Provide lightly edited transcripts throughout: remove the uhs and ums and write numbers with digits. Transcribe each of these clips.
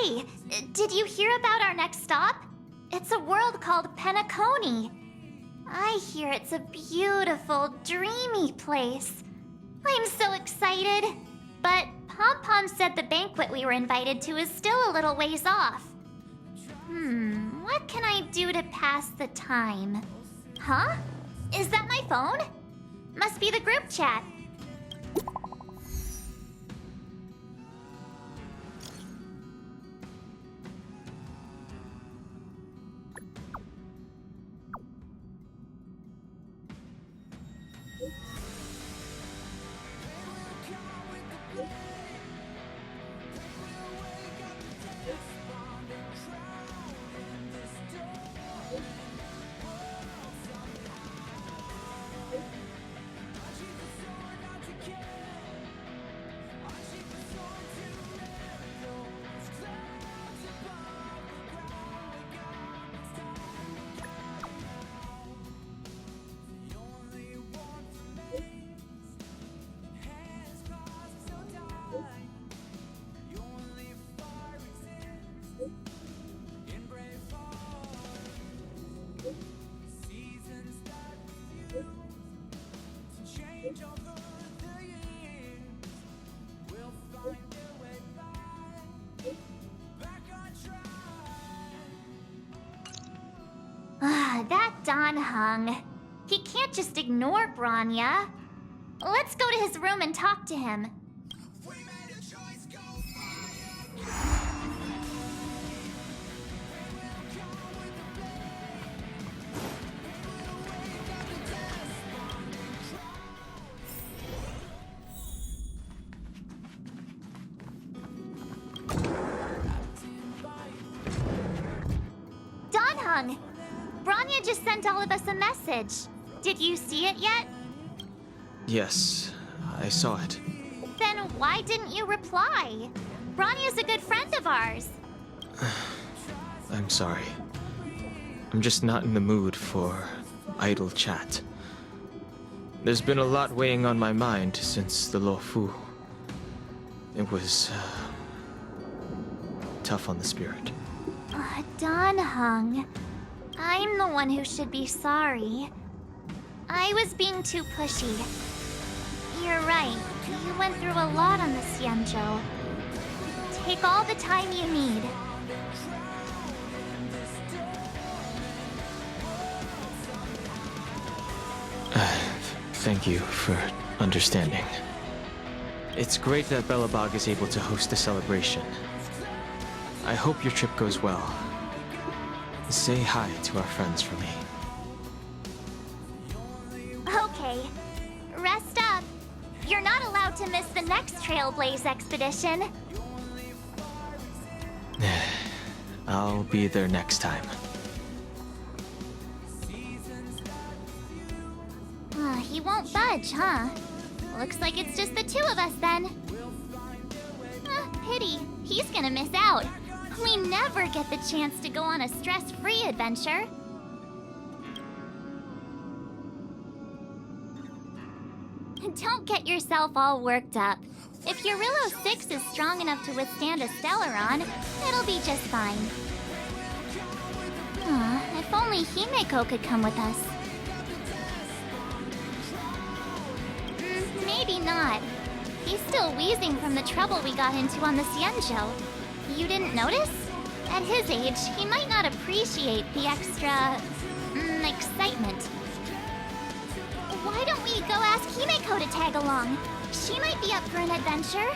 Hey, did you hear about our next stop? It's a world called Penacony. I hear it's a beautiful, dreamy place. I'm so excited. But Pom-Pom said the banquet we were invited to is still a little ways off. What can I do to pass the time? Huh? Is that my phone? Must be the group chat. That Don Hung. He can't just ignore Branya. Let's go to his room and talk to him. Don Hung! Branya just sent all of us a message. Did you see it yet? Yes, I saw it. Then why didn't you reply? Branya's a good friend of ours. I'm sorry. I'm just not in the mood for idle chat. There's been a lot weighing on my mind since the Luofu. It was tough on the spirit. Don Hung. I'm the one who should be sorry. I was being too pushy. You're right. You went through a lot on the Xianzhou. Take all the time you need. Thank you for understanding. It's great that Belobog is able to host a celebration. I hope your trip goes well. Say hi to our friends for me. Okay. Rest up. You're not allowed to miss the next Trailblaze expedition. I'll be there next time. He won't budge, huh? Looks like it's just the two of us then. Pity. He's gonna miss out. We never get the chance to go on a stress-free adventure. Don't get yourself all worked up. If your Rillo 6 is strong enough to withstand a Stellaron, it'll be just fine. If only Himeko could come with us. Maybe not. He's still wheezing from the trouble we got into on the Xianzhou. You didn't notice? At his age, he might not appreciate the extra... excitement. Why don't we go ask Himeko to tag along? She might be up for an adventure.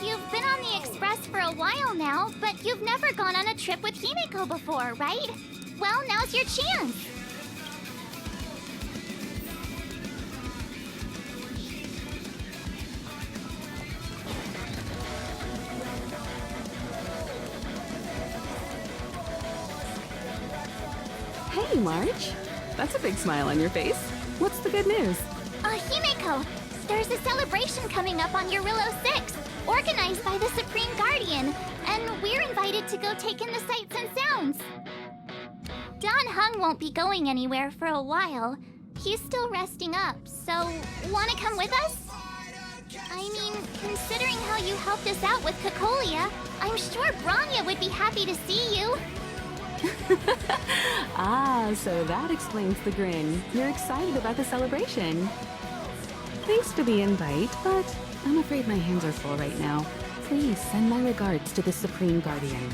You've been on the Express for a while now, but you've never gone on a trip with Himeko before, right? Well, now's your chance. Hey, March. That's a big smile on your face. What's the good news? Himeko, there's a celebration coming up on Rillo 6, organized by the Supreme Guardian, and we're invited to go take in the sights and sounds. Don Hung won't be going anywhere for a while. He's still resting up, so wanna come with us? I mean, considering how you helped us out with Cocolia, I'm sure Branya would be happy to see you. Ah, so that explains the grin. You're excited about the celebration. Thanks for the invite, but I'm afraid my hands are full right now. Please send my regards to the Supreme Guardian.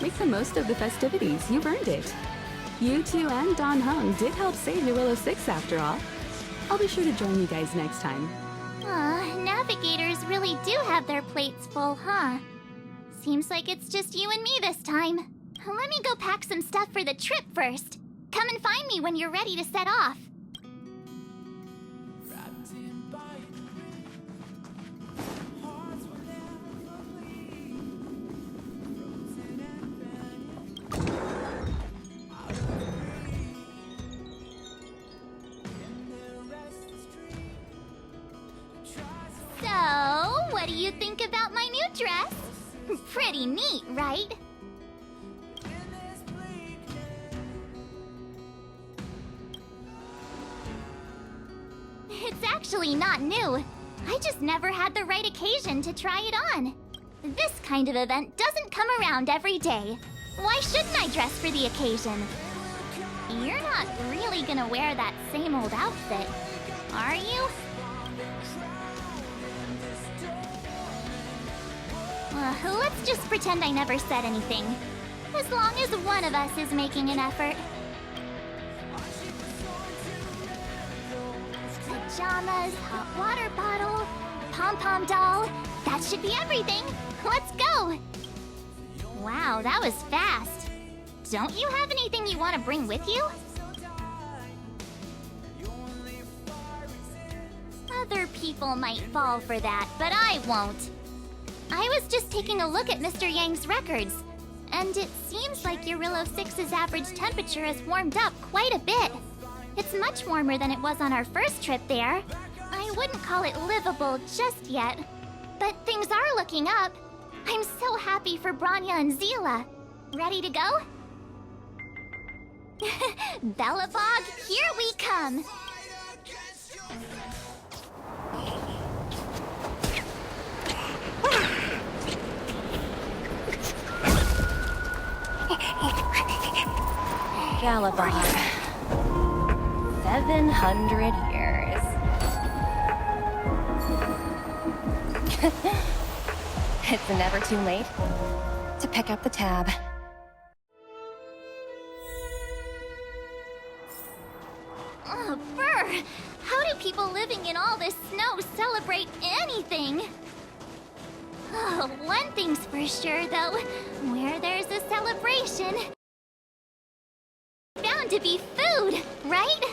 Make the most of the festivities. You've earned it. You two and Don Hung did help save Willow 6 after all. I'll be sure to join you guys next time. Navigators really do have their plates full, huh? Seems like it's just you and me this time. Let me go pack some stuff for the trip first. Come and find me when you're ready to set off. So, what do you think about my new dress? Pretty neat, right? It's actually not new. I just never had the right occasion to try it on. This kind of event doesn't come around every day. Why shouldn't I dress for the occasion? You're not really gonna wear that same old outfit, are you? Let's just pretend I never said anything. As long as one of us is making an effort. Pajamas, hot water bottle, pom-pom doll. That should be everything. Let's go! Wow, that was fast. Don't you have anything you want to bring with you? Other people might fall for that, but I won't. I was just taking a look at Mr. Yang's records, and it seems like Eurillo 6's average temperature has warmed up quite a bit. It's much warmer than it was on our first trip there. I wouldn't call it livable just yet, but things are looking up. I'm so happy for Branya and Zila. Ready to go? Belobog, here we come! Galabon. 700 years. It's never too late to pick up the tab. Oh, Brr! How do people living in all this snow celebrate anything? Oh, one thing's for sure, though. Where there's a celebration, bound to be food, right?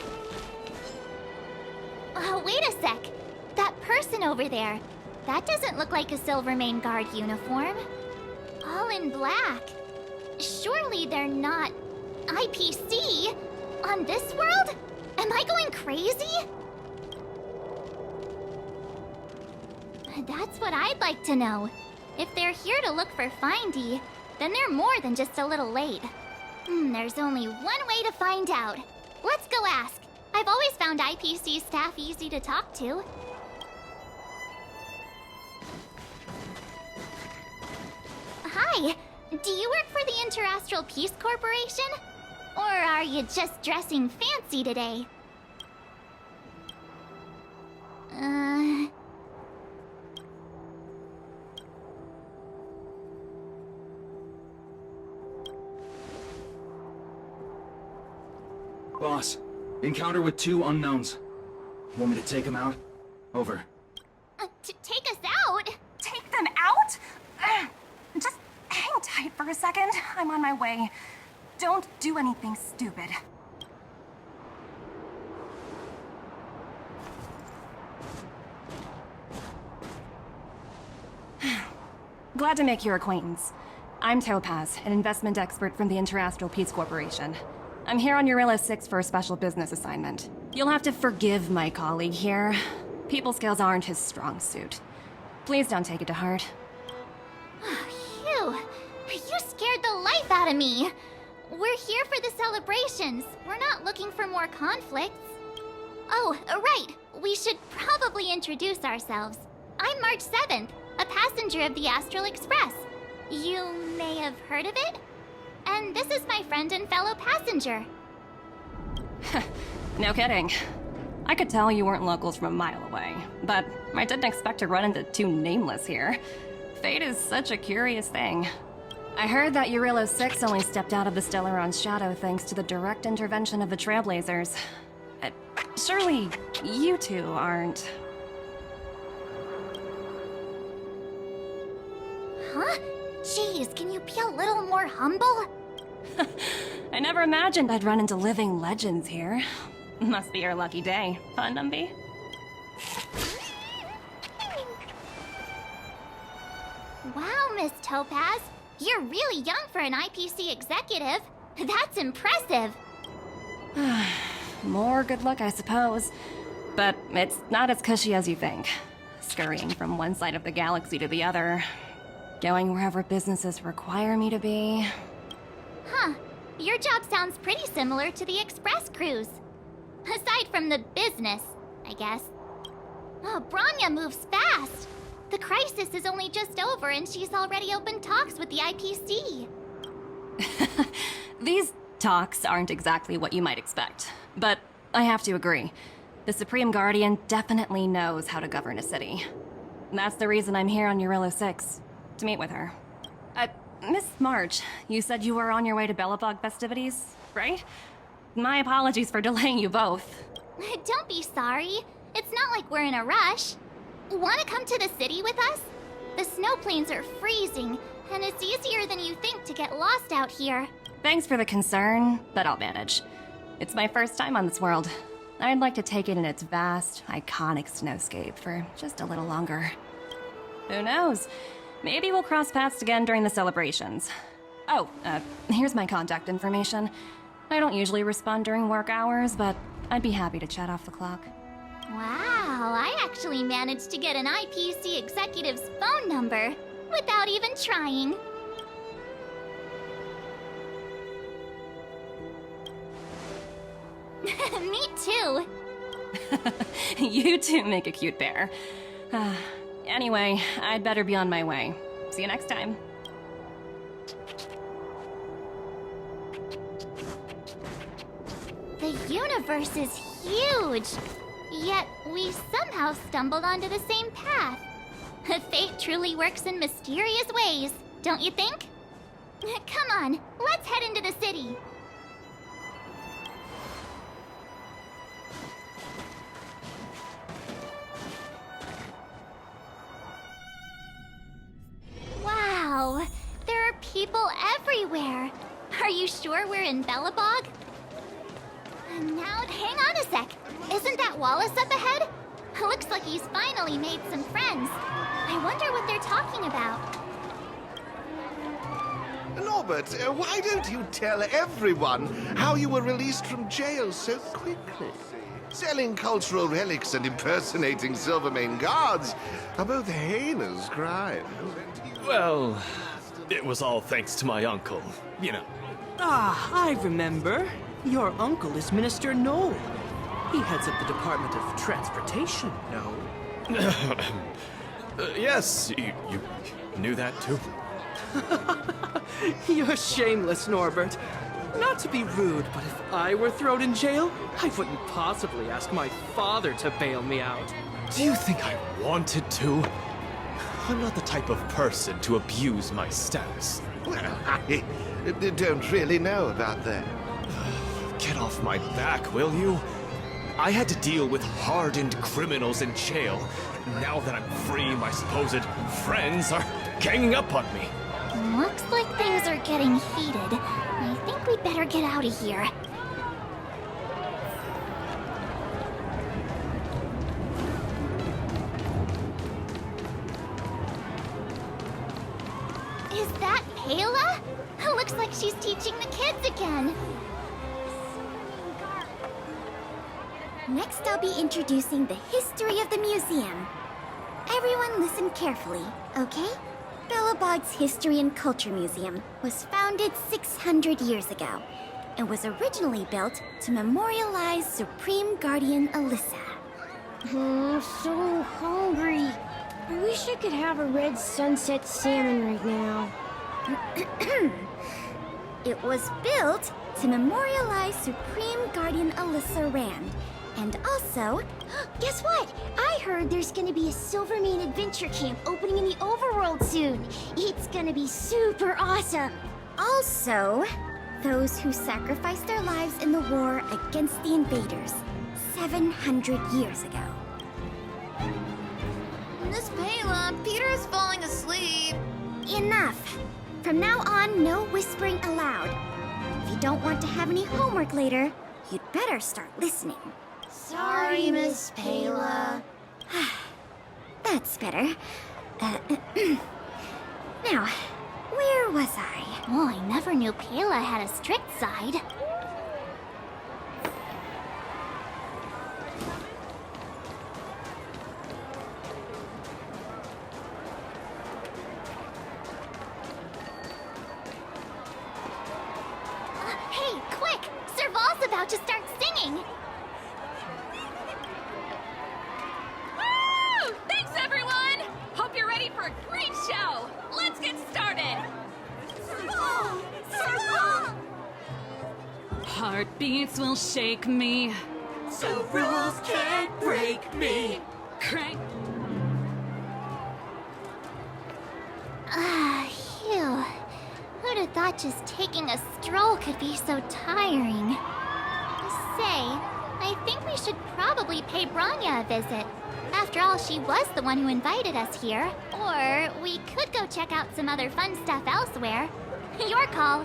Oh, wait a sec. That person over there, that doesn't look like a Silvermane Guard uniform. All in black. Surely they're not IPC on this world? Am I going crazy? That's what I'd like to know. If they're here to look for Findy, then they're more than just a little late. There's only one way to find out. Let's go ask. I've always found IPC staff easy to talk to. Hi, do you work for the Interastral Peace Corporation? Or are you just dressing fancy today? Boss, encounter with 2 unknowns. Want me to take them out? Over. To take us out? Take them out? Just hang tight for a second. I'm on my way. Don't do anything stupid. Glad to make your acquaintance. I'm Topaz, an investment expert from the Interastral Peace Corporation. I'm here on Eurillo 6 for a special business assignment. You'll have to forgive my colleague here. People skills aren't his strong suit. Please don't take it to heart. Phew, you scared the life out of me. We're here for the celebrations. We're not looking for more conflicts. Oh, right. We should probably introduce ourselves. I'm March 7th, a passenger of the Astral Express. You may have heard of it? And this is my friend and fellow passenger. No kidding. I could tell you weren't locals from a mile away, but I didn't expect to run into two nameless here. Fate is such a curious thing. I heard that Eurilo 6 only stepped out of the Stellaron's shadow thanks to the direct intervention of the Trailblazers. Surely, you two aren't... Huh? Jeez, can you be a little more humble? I never imagined I'd run into living legends here. Must be your lucky day, huh, Numby? Wow, Miss Topaz. You're really young for an IPC executive. That's impressive. More good luck, I suppose. But it's not as cushy as you think. Scurrying from one side of the galaxy to the other. Going wherever businesses require me to be. Huh. Your job sounds pretty similar to the Express cruise. Aside from the business, I guess. Oh, Branya moves fast. The crisis is only just over and she's already opened talks with the IPC. These talks aren't exactly what you might expect. But I have to agree. The Supreme Guardian definitely knows how to govern a city. That's the reason I'm here on Eurilo 6. To meet with her. Miss March, you said you were on your way to Belobog festivities, right? My apologies for delaying you both. Don't be sorry. It's not like we're in a rush. Want to come to the city with us? The snow plains are freezing, and it's easier than you think to get lost out here. Thanks for the concern, but I'll manage. It's my first time on this world. I'd like to take it in its vast, iconic snowscape for just a little longer. Who knows? Maybe we'll cross paths again during the celebrations. Oh, here's my contact information. I don't usually respond during work hours, but I'd be happy to chat off the clock. Wow, I actually managed to get an IPC executive's phone number without even trying. Me too. You two make a cute pair. Anyway, I'd better be on my way. See you next time. The universe is huge, yet we somehow stumbled onto the same path. Fate truly works in mysterious ways, don't you think? Come on, let's head into the city. Wow, there are people everywhere. Are you sure we're in Belobog? Now, hang on a sec. Isn't that Wallace up ahead? Looks like he's finally made some friends. I wonder what they're talking about. Norbert, why don't you tell everyone how you were released from jail so quickly? Selling cultural relics and impersonating Silvermane guards are both heinous crimes. Well, it was all thanks to my uncle, you know. Ah, I remember. Your uncle is Minister Knoll. He heads up the Department of Transportation, no? Yes, you knew that too? You're shameless, Norbert. Not to be rude, but if I were thrown in jail, I wouldn't possibly ask my father to bail me out. Do you think I wanted to? I'm not the type of person to abuse my status. Well, I don't really know about that. Get off my back, will you? I had to deal with hardened criminals in jail. Now that I'm free, my supposed friends are ganging up on me. Looks like things are getting heated. I think we'd better get out of here. Is that Payla? Looks like she's teaching the kids again. Next, I'll be introducing the history of the museum. Everyone listen carefully, okay? Belobog's History and Culture Museum was founded 600 years ago and was originally built to memorialize Supreme Guardian Alyssa. So hungry. I wish I could have a red sunset salmon right now. It was built to memorialize Supreme Guardian Alyssa Rand. And also, Guess what? I heard there's gonna be a Silvermane adventure camp opening in the overworld soon. It's gonna be super awesome. also, those who sacrificed their lives in the war against the invaders 700 years ago. Miss Payla, Peter's falling asleep. Enough! From now on, no whispering aloud. If you don't want to have any homework later, you'd better start listening. Sorry, Miss Payla. That's better. Now, where was I? Oh, I never knew Payla had a strict side. Hey, quick! Serval's about to start singing! Woo! Thanks, everyone! Hope you're ready for a great show! Let's get started! Serval! Serval! Heartbeats will shake me. So rules can't break me. Crank. Phew. Who'd have thought just taking a stroll could be so tiring? Say, I think we should probably pay Branya a visit. After all, she was the one who invited us here. Or we could go check out some other fun stuff elsewhere. Your call.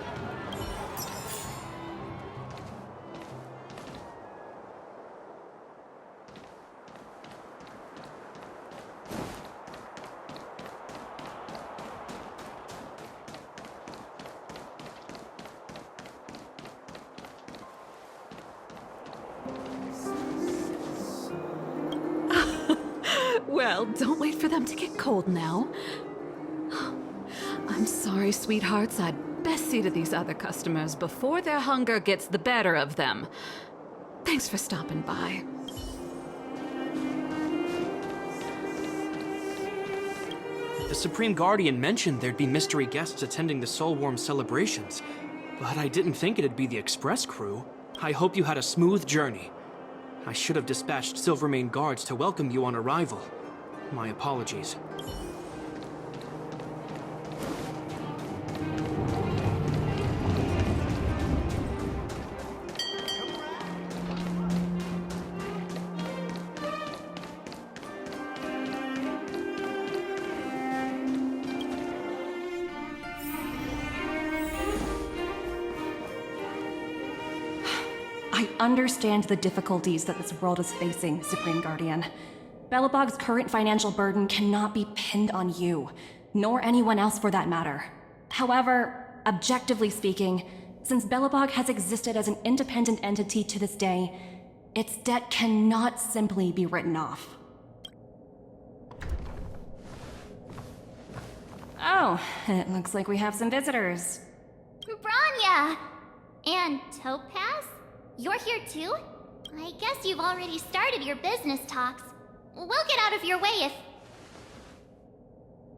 Well, don't wait for them to get cold now. I'm sorry, sweethearts. I'd best see to these other customers before their hunger gets the better of them. Thanks for stopping by. The Supreme Guardian mentioned there'd be mystery guests attending the Soulworm celebrations, but I didn't think it'd be the Express crew. I hope you had a smooth journey. I should have dispatched Silvermane guards to welcome you on arrival. My apologies. I understand the difficulties that this world is facing, Supreme Guardian. Belobog's current financial burden cannot be pinned on you, nor anyone else for that matter. However, objectively speaking, since Belobog has existed as an independent entity to this day, its debt cannot simply be written off. Oh, it looks like we have some visitors. Branya! And Topaz? You're here too? I guess you've already started your business talks. We'll get out of your way if...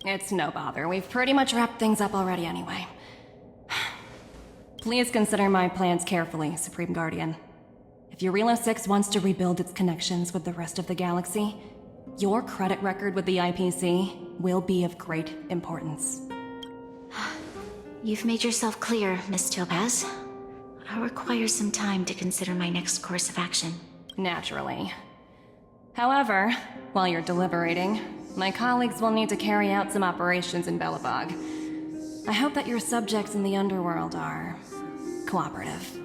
It's no bother. We've pretty much wrapped things up already anyway. Please consider my plans carefully, Supreme Guardian. If Eurela 6 wants to rebuild its connections with the rest of the galaxy, your credit record with the IPC will be of great importance. You've made yourself clear, Miss Topaz. I'll require some time to consider my next course of action. Naturally. However, while you're deliberating, my colleagues will need to carry out some operations in Belobog. I hope that your subjects in the underworld are cooperative.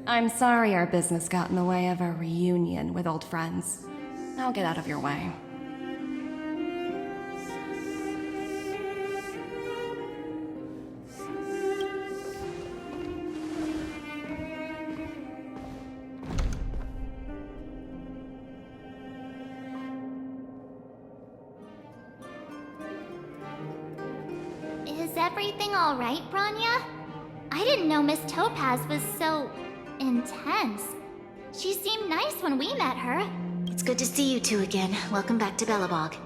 I'm sorry our business got in the way of a reunion with old friends. I'll get out of your way. Is everything all right, Branya? I didn't know Miss Topaz was so... intense. She seemed nice when we met her. It's good to see you two again. Welcome back to Belobog.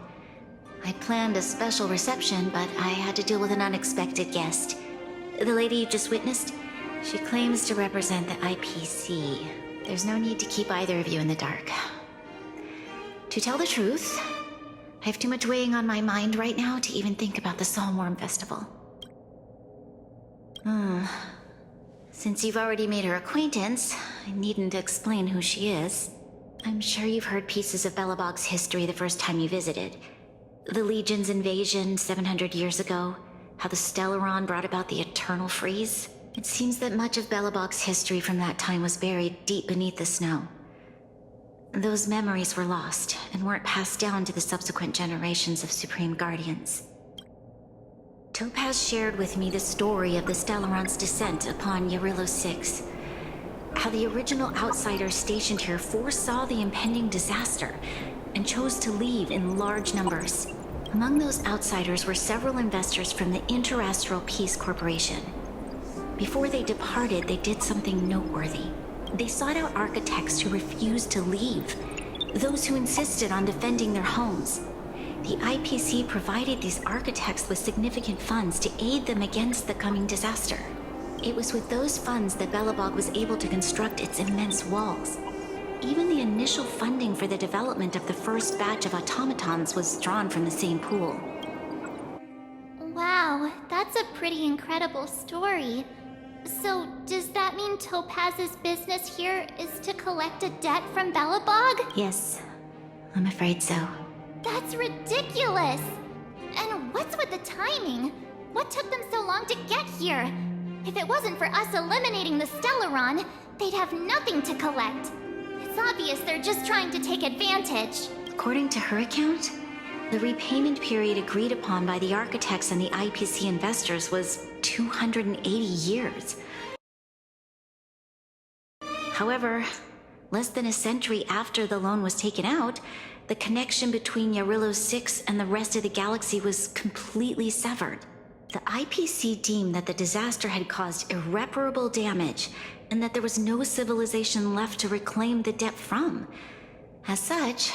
I planned a special reception, but I had to deal with an unexpected guest. The lady you just witnessed, she claims to represent the IPC. There's no need to keep either of you in the dark. To tell the truth, I have too much weighing on my mind right now to even think about the Saltworm Festival. Since you've already made her acquaintance, I needn't explain who she is. I'm sure you've heard pieces of Belobog's history the first time you visited. The Legion's invasion 700 years ago, how the Stellaron brought about the Eternal Freeze. It seems that much of Belobog's history from that time was buried deep beneath the snow. Those memories were lost and weren't passed down to the subsequent generations of Supreme Guardians. Topaz shared with me the story of the Stellaron's descent upon Yarillo 6. How the original outsiders stationed here foresaw the impending disaster and chose to leave in large numbers. Among those outsiders were several investors from the Interastral Peace Corporation. Before they departed, they did something noteworthy. They sought out architects who refused to leave, those who insisted on defending their homes. The IPC provided these architects with significant funds to aid them against the coming disaster. It was with those funds that Belobog was able to construct its immense walls. Even the initial funding for the development of the first batch of automatons was drawn from the same pool. Wow, that's a pretty incredible story. So, does that mean Topaz's business here is to collect a debt from Belobog? Yes, I'm afraid so. That's ridiculous! And what's with the timing? What took them so long to get here? If it wasn't for us eliminating the Stellaron, they'd have nothing to collect. It's obvious they're just trying to take advantage. According to her account, the repayment period agreed upon by the architects and the IPC investors was 280 years. However, less than a century after the loan was taken out, the connection between Yarillo 6 and the rest of the galaxy was completely severed. The IPC deemed that the disaster had caused irreparable damage and that there was no civilization left to reclaim the debt from. As such,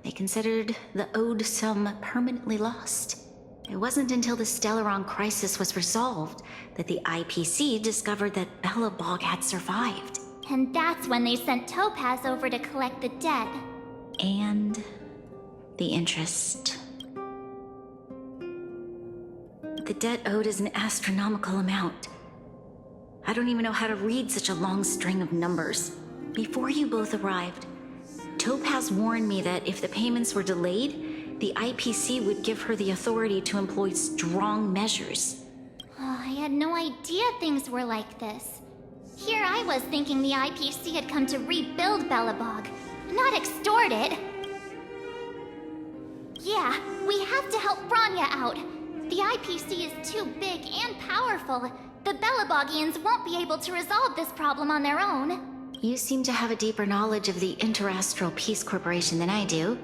they considered the owed sum permanently lost. It wasn't until the Stellaron crisis was resolved that the IPC discovered that Belobog had survived. And that's when they sent Topaz over to collect the debt. And the interest. The debt owed is an astronomical amount. I don't even know how to read such a long string of numbers. Before you both arrived, Topaz warned me that if the payments were delayed, the IPC would give her the authority to employ strong measures. Oh, I had no idea things were like this. Here I was thinking the IPC had come to rebuild Belobog, not extort it. Yeah, we have to help Bronya out. The IPC is too big and powerful. The Belobogians won't be able to resolve this problem on their own. You seem to have a deeper knowledge of the Interastral Peace Corporation than I do.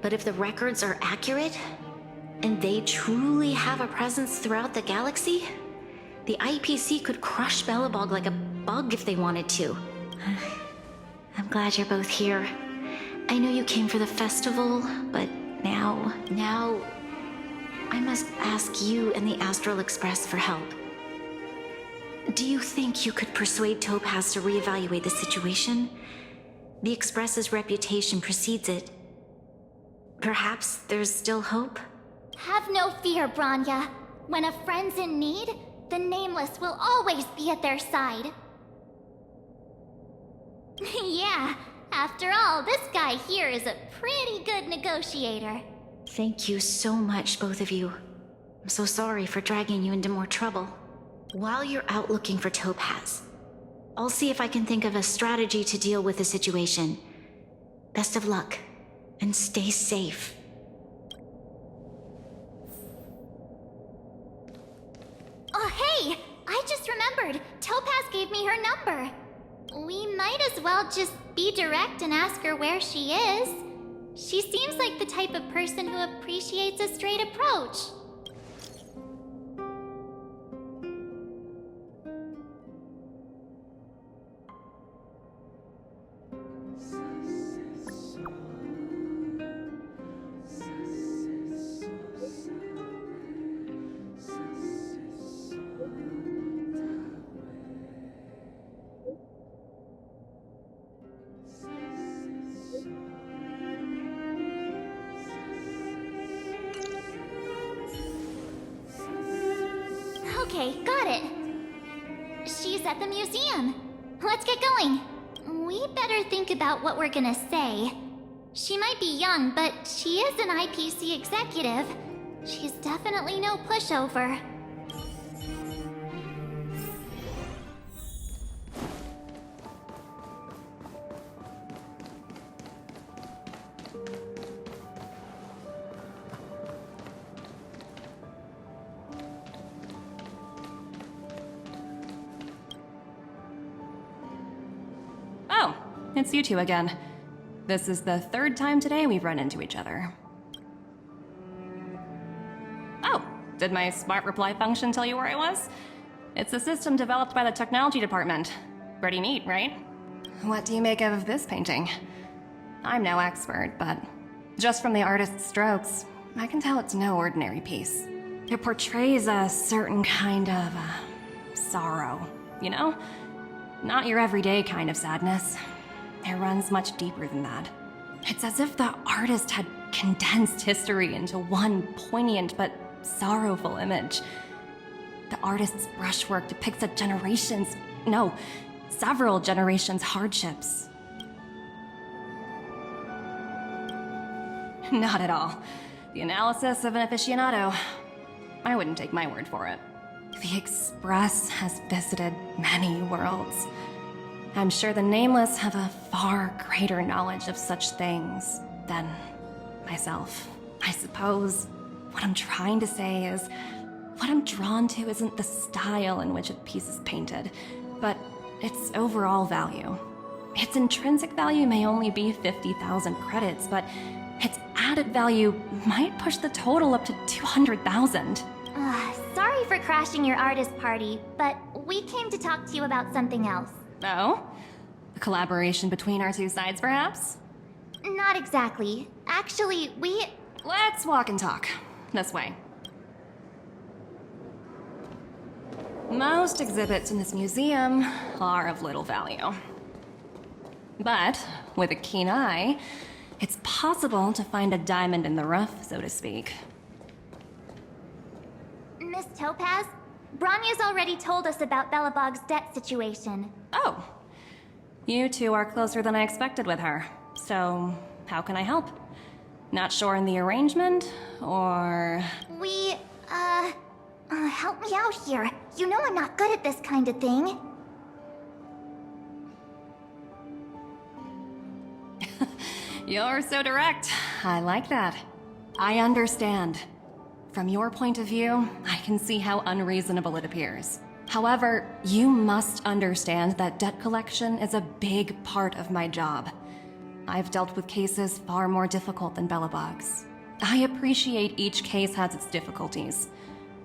But if the records are accurate, and they truly have a presence throughout the galaxy, the IPC could crush Belobog like a bug if they wanted to. I'm glad you're both here. I know you came for the festival, but now I must ask you and the Astral Express for help. Do you think you could persuade Topaz to reevaluate the situation? The Express's reputation precedes it. Perhaps there's still hope? Have no fear, Bronya. When a friend's in need, the Nameless will always be at their side. Yeah, after all, this guy here is a pretty good negotiator. Thank you so much, both of you. I'm so sorry for dragging you into more trouble. While you're out looking for Topaz, I'll see if I can think of a strategy to deal with the situation. Best of luck, and stay safe. Oh, hey! I just remembered. Topaz gave me her number. We might as well just be direct and ask her where she is. She seems like the type of person who appreciates a straight approach. Okay, got it. She's at the museum. Let's get going. We better think about what we're gonna say. She might be young, but she is an IPC executive. She's definitely no pushover. Oh, it's you two again. This is the third time today we've run into each other. Oh, did my smart reply function tell you where I was? It's a system developed by the technology department. Pretty neat, right? What do you make of this painting? I'm no expert, but just from the artist's strokes, I can tell it's no ordinary piece. It portrays a certain kind of sorrow, you know? Not your everyday kind of sadness. It runs much deeper than that. It's as if the artist had condensed history into one poignant but sorrowful image. The artist's brushwork depicts several generations' hardships. Not at all. The analysis of an aficionado. I wouldn't take my word for it. The Express has visited many worlds. I'm sure the Nameless have a far greater knowledge of such things than myself. I suppose what I'm trying to say is, what I'm drawn to isn't the style in which a piece is painted, but its overall value. Its intrinsic value may only be 50,000 credits, but its added value might push the total up to 200,000. Sorry for crashing your artist party, but we came to talk to you about something else. Oh? A collaboration between our two sides, perhaps? Not exactly. Actually, Let's walk and talk. This way. Most exhibits in this museum are of little value. But, with a keen eye, it's possible to find a diamond in the rough, so to speak. Miss Topaz, Bronya's already told us about Belobog's debt situation. Oh. You two are closer than I expected with her. So, how can I help? Not sure in the arrangement, or... Help me out here. You know I'm not good at this kind of thing. You're so direct. I like that. I understand. From your point of view, I can see how unreasonable it appears. However, you must understand that debt collection is a big part of my job. I've dealt with cases far more difficult than Belobog's. I appreciate each case has its difficulties,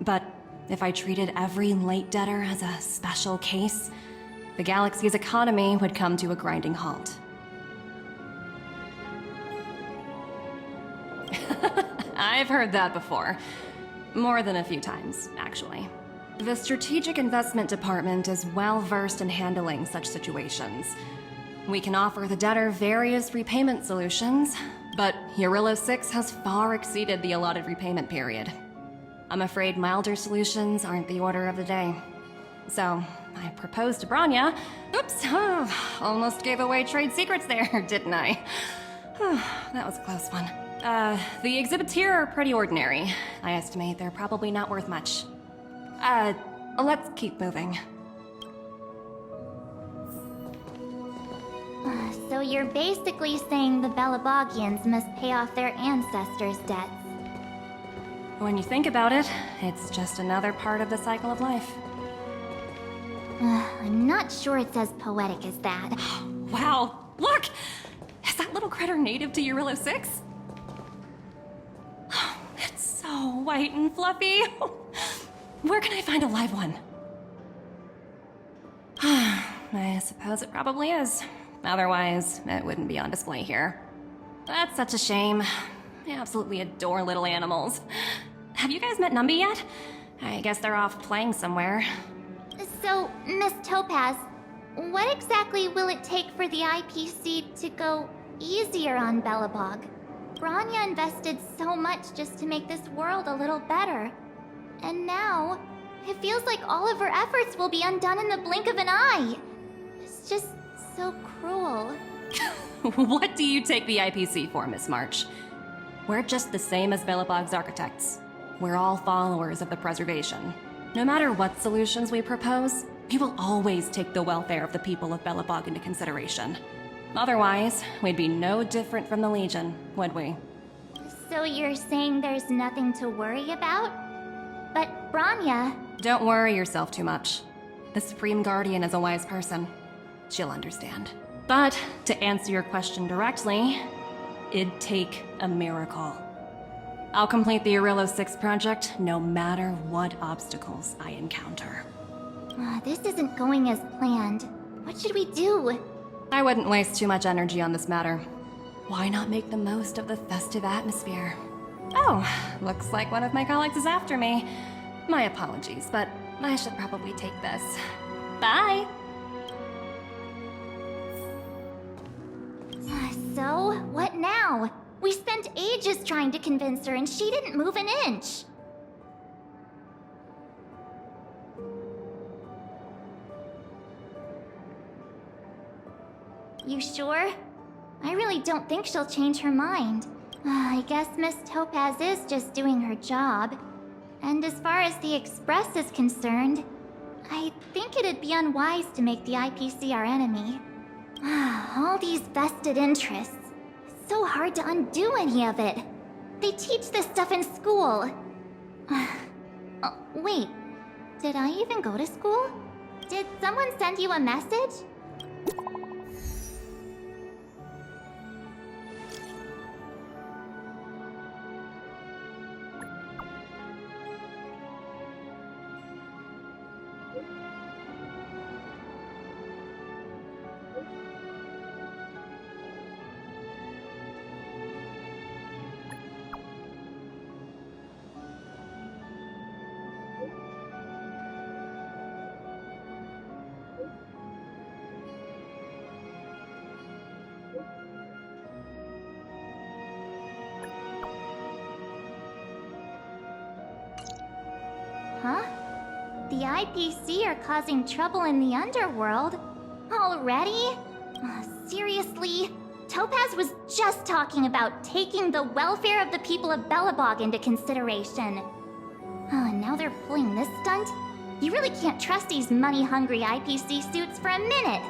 but if I treated every late debtor as a special case, the galaxy's economy would come to a grinding halt. I've heard that before. More than a few times, actually. The Strategic Investment Department is well versed in handling such situations. We can offer the debtor various repayment solutions, but Eurilla 6 has far exceeded the allotted repayment period. I'm afraid milder solutions aren't the order of the day. So, I proposed to Bronya. Oops, almost gave away trade secrets there, didn't I? That was a close one. The exhibits here are pretty ordinary. I estimate they're probably not worth much. Let's keep moving. So you're basically saying the Belabogians must pay off their ancestors' debts. When you think about it, it's just another part of the cycle of life. I'm not sure it's as poetic as that. Wow, look! Is that little critter native to Eurilla 6? It's so white and fluffy. Where can I find a live one? I suppose it probably is. Otherwise, it wouldn't be on display here. That's such a shame. I absolutely adore little animals. Have you guys met Numby yet? I guess they're off playing somewhere. So, Miss Topaz, what exactly will it take for the IPC to go easier on Belobog? Bronya invested so much just to make this world a little better. And now, It feels like all of her efforts will be undone in the blink of an eye. It's just so cruel. What do you take the IPC for, Miss March? We're just the same as Belobog's architects. We're all followers of the preservation. No matter what solutions we propose, we will always take the welfare of the people of Belobog into consideration. Otherwise, we'd be no different from the Legion, would we? So you're saying there's nothing to worry about? But Branya... Don't worry yourself too much. The Supreme Guardian is a wise person. She'll understand. But, to answer your question directly, it'd take a miracle. I'll complete the Arillo 6 project no matter what obstacles I encounter. This isn't going as planned. What should we do? I wouldn't waste too much energy on this matter. Why not make the most of the festive atmosphere? Oh, looks like one of my colleagues is after me. My apologies, but I should probably take this. Bye! So, what now? We spent ages trying to convince her and she didn't move an inch. You sure? I really don't think she'll change her mind. I guess Miss Topaz is just doing her job. And as far as the Express is concerned, I think it'd be unwise to make the IPC our enemy. All these vested interests. It's so hard to undo any of it. They teach this stuff in school. Wait, did I even go to school? Did someone send you a message? Huh? The IPC are causing trouble in the underworld? Already? Seriously? Topaz was just talking about taking the welfare of the people of Belobog into consideration. And now they're pulling this stunt? You really can't trust these money-hungry IPC suits for a minute.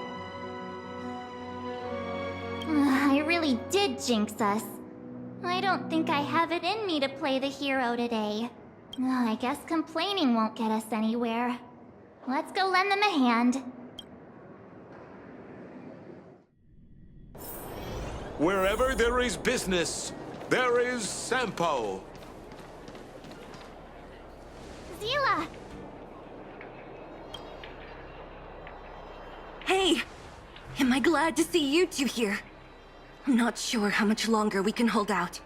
I really did jinx us. I don't think I have it in me to play the hero today. I guess complaining won't get us anywhere. Let's go lend them a hand. Wherever there is business, there is Sampo. Zila! Hey! Am I glad to see you two here? I'm not sure how much longer we can hold out.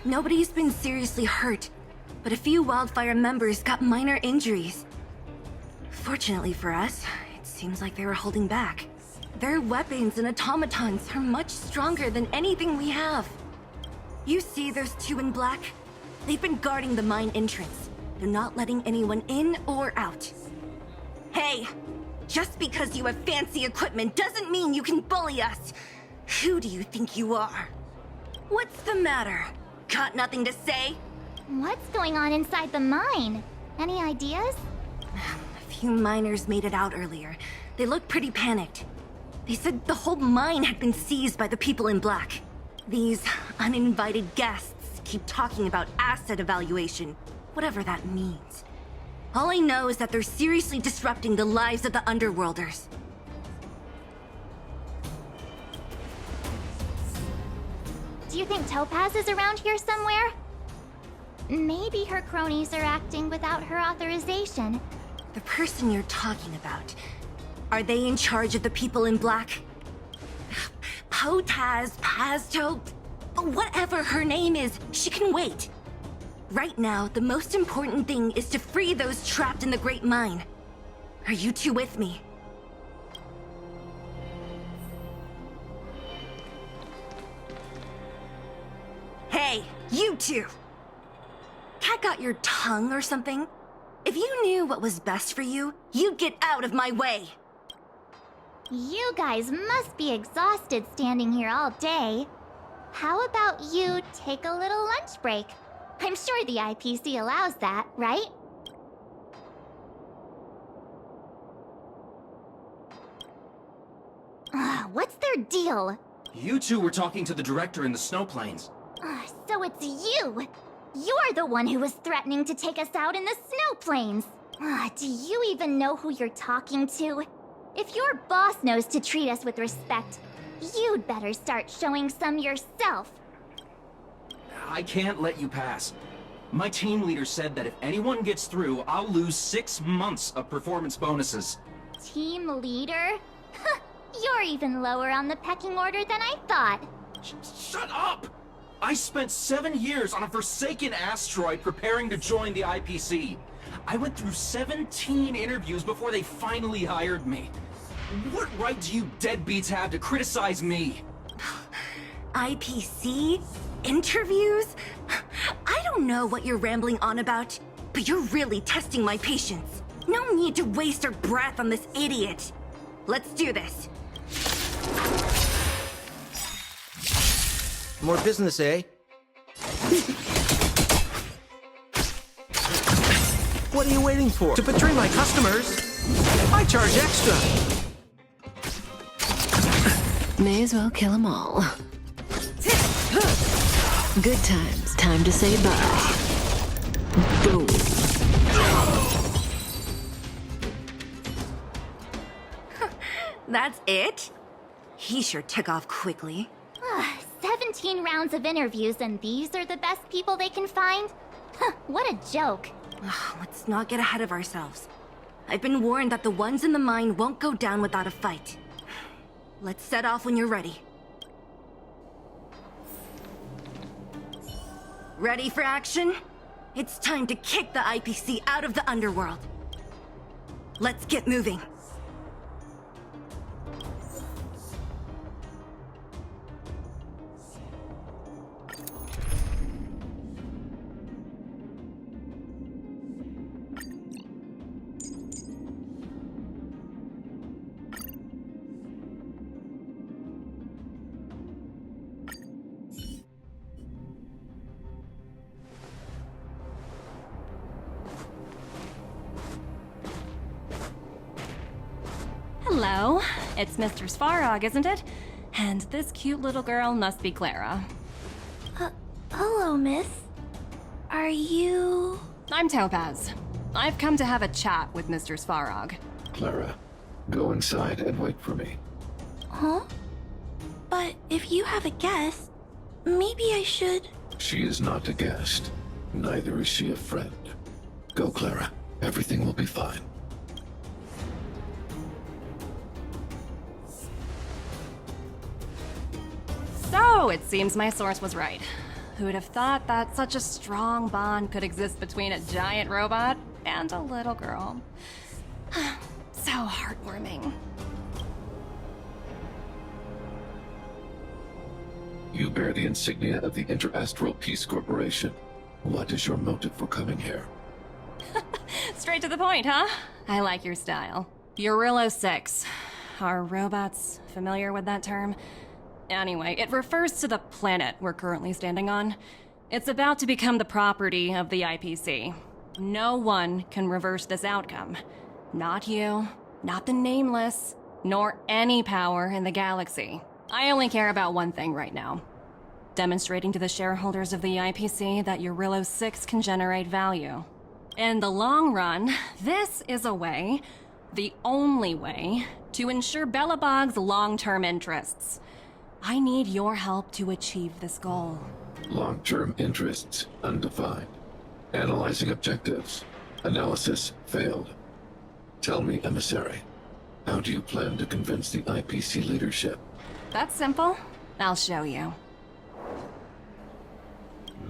Nobody's been seriously hurt, but a few Wildfire members got minor injuries. Fortunately for us, it seems like they were holding back. Their weapons and automatons are much stronger than anything we have. You see those two in black? They've been guarding the mine entrance. They're not letting anyone in or out. Hey! Just because you have fancy equipment doesn't mean you can bully us! Who do you think you are? What's the matter? Got nothing to say? What's going on inside the mine? Any ideas? A few miners made it out earlier. They looked pretty panicked. They said the whole mine had been seized by the people in black. These uninvited guests keep talking about asset evaluation, whatever that means. All I know is that they're seriously disrupting the lives of the Underworlders. Do you think Topaz is around here somewhere? Maybe her cronies are acting without her authorization. The person you're talking about, are they in charge of the people in black? Potaz, Pazto, whatever her name is, she can wait. Right now, the most important thing is to free those trapped in the Great Mine. Are you two with me? Hey, You two! Cat got your tongue or something? If you knew what was best for you, you'd get out of my way! You guys must be exhausted standing here all day. How about you take a little lunch break? I'm sure the IPC allows that, right? What's their deal? You two were talking to the director in the snow plains. So it's you! You're the one who was threatening to take us out in the snow plains! Do you even know who you're talking to? If your boss knows to treat us with respect, you'd better start showing some yourself. I can't let you pass. My team leader said that if anyone gets through, I'll lose 6 months of performance bonuses. Team leader? You're even lower on the pecking order than I thought. Shut up! I spent 7 years on a forsaken asteroid preparing to join the IPC. I went through 17 interviews before they finally hired me. What right do you deadbeats have to criticize me? IPC? Interviews? I don't know what you're rambling on about, but you're really testing my patience. No need to waste our breath on this idiot. Let's do this. More business, eh? What are you waiting for? To betray my customers? I charge extra! May as well kill them all. Good times. Time to say bye. Boom. That's it? He sure took off quickly. 17 rounds of interviews and these are the best people they can find? What a joke. Let's not get ahead of ourselves. I've been warned that the ones in the mine won't go down without a fight. Let's set off when you're ready. Ready for action? It's time to kick the IPC out of the underworld. Let's get moving. Hello, it's Mr. Svarog, isn't it? And this cute little girl must be Clara. Hello, miss. Are you... I'm Topaz. I've come to have a chat with Mr. Svarog. Clara, go inside and wait for me. Huh? But if you have a guest, maybe I should... She is not a guest. Neither is she a friend. Go, Clara. Everything will be fine. So, it seems my source was right. Who'd have thought that such a strong bond could exist between a giant robot and a little girl? So heartwarming. You bear the insignia of the Interastral Peace Corporation. What is your motive for coming here? Straight to the point, huh? I like your style. Eurillo 6. Are robots familiar with that term? Anyway, it refers to the planet we're currently standing on. It's about to become the property of the IPC. No one can reverse this outcome. Not you, not the Nameless, nor any power in the galaxy. I only care about one thing right now. Demonstrating to the shareholders of the IPC that Eurillo 6 can generate value. In the long run, this is a way, the only way, to ensure Belobog's long-term interests. I need your help to achieve this goal. Long-term interests undefined. Analyzing objectives. Analysis failed. Tell me, Emissary, how do you plan to convince the IPC leadership? That's simple. I'll show you.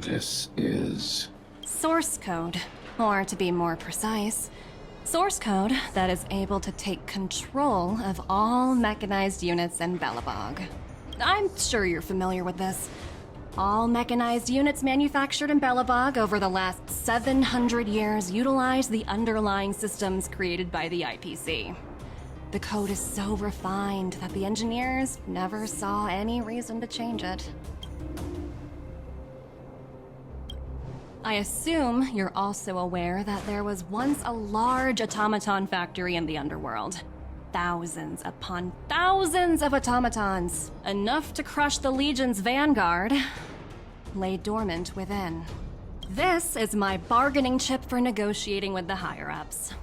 This is... Source code. Or to be more precise, source code that is able to take control of all mechanized units in Belobog. I'm sure you're familiar with this. All mechanized units manufactured in Belobog over the last 700 years utilize the underlying systems created by the IPC. The code is so refined that the engineers never saw any reason to change it. I assume you're also aware that there was once a large automaton factory in the underworld. Thousands upon thousands of automatons, enough to crush the Legion's vanguard, lay dormant within. This is my bargaining chip for negotiating with the higher-ups.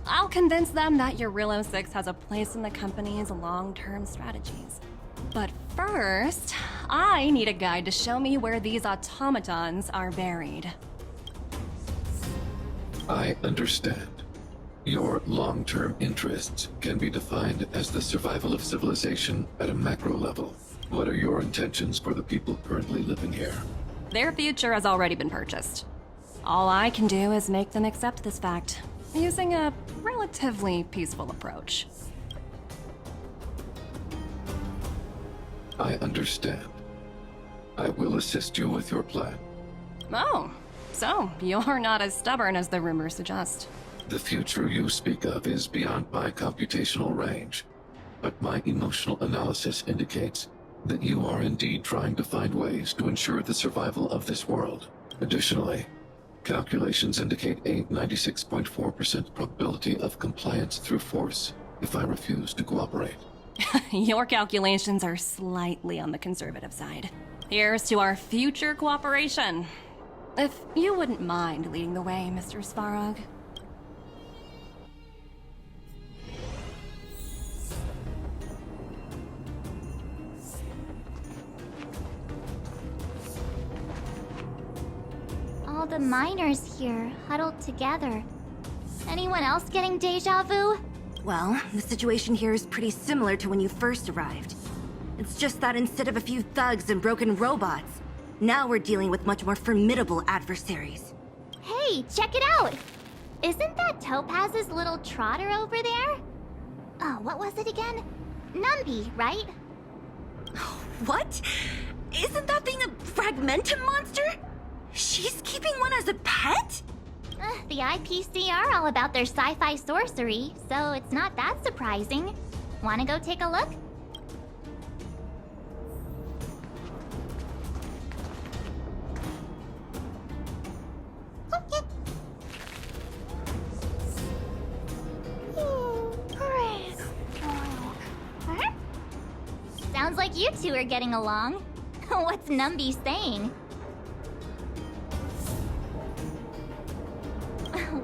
I'll convince them that Eurilo 6 has a place in the company's long-term strategies. But first, I need a guide to show me where these automatons are buried. I understand. Your long-term interests can be defined as the survival of civilization at a macro level. What are your intentions for the people currently living here? Their future has already been purchased. All I can do is make them accept this fact, using a relatively peaceful approach. I understand. I will assist you with your plan. Oh, so you're not as stubborn as the rumors suggest. The future you speak of is beyond my computational range, but my emotional analysis indicates that you are indeed trying to find ways to ensure the survival of this world. Additionally, calculations indicate a 96.4% probability of compliance through force if I refuse to cooperate. Your calculations are slightly on the conservative side. Here's to our future cooperation. If you wouldn't mind leading the way, Mr. Svarog. All the miners here, huddled together. Anyone else getting deja vu? Well, the situation here is pretty similar to when you first arrived. It's just that instead of a few thugs and broken robots, now we're dealing with much more formidable adversaries. Hey, check it out! Isn't that Topaz's little trotter over there? Oh, what was it again? Numby, right? What? Isn't that thing a Fragmentum monster? She's keeping one as a pet? The IPC are all about their sci-fi sorcery, so it's not that surprising. Wanna go take a look? Sounds like you two are getting along. What's Numby saying?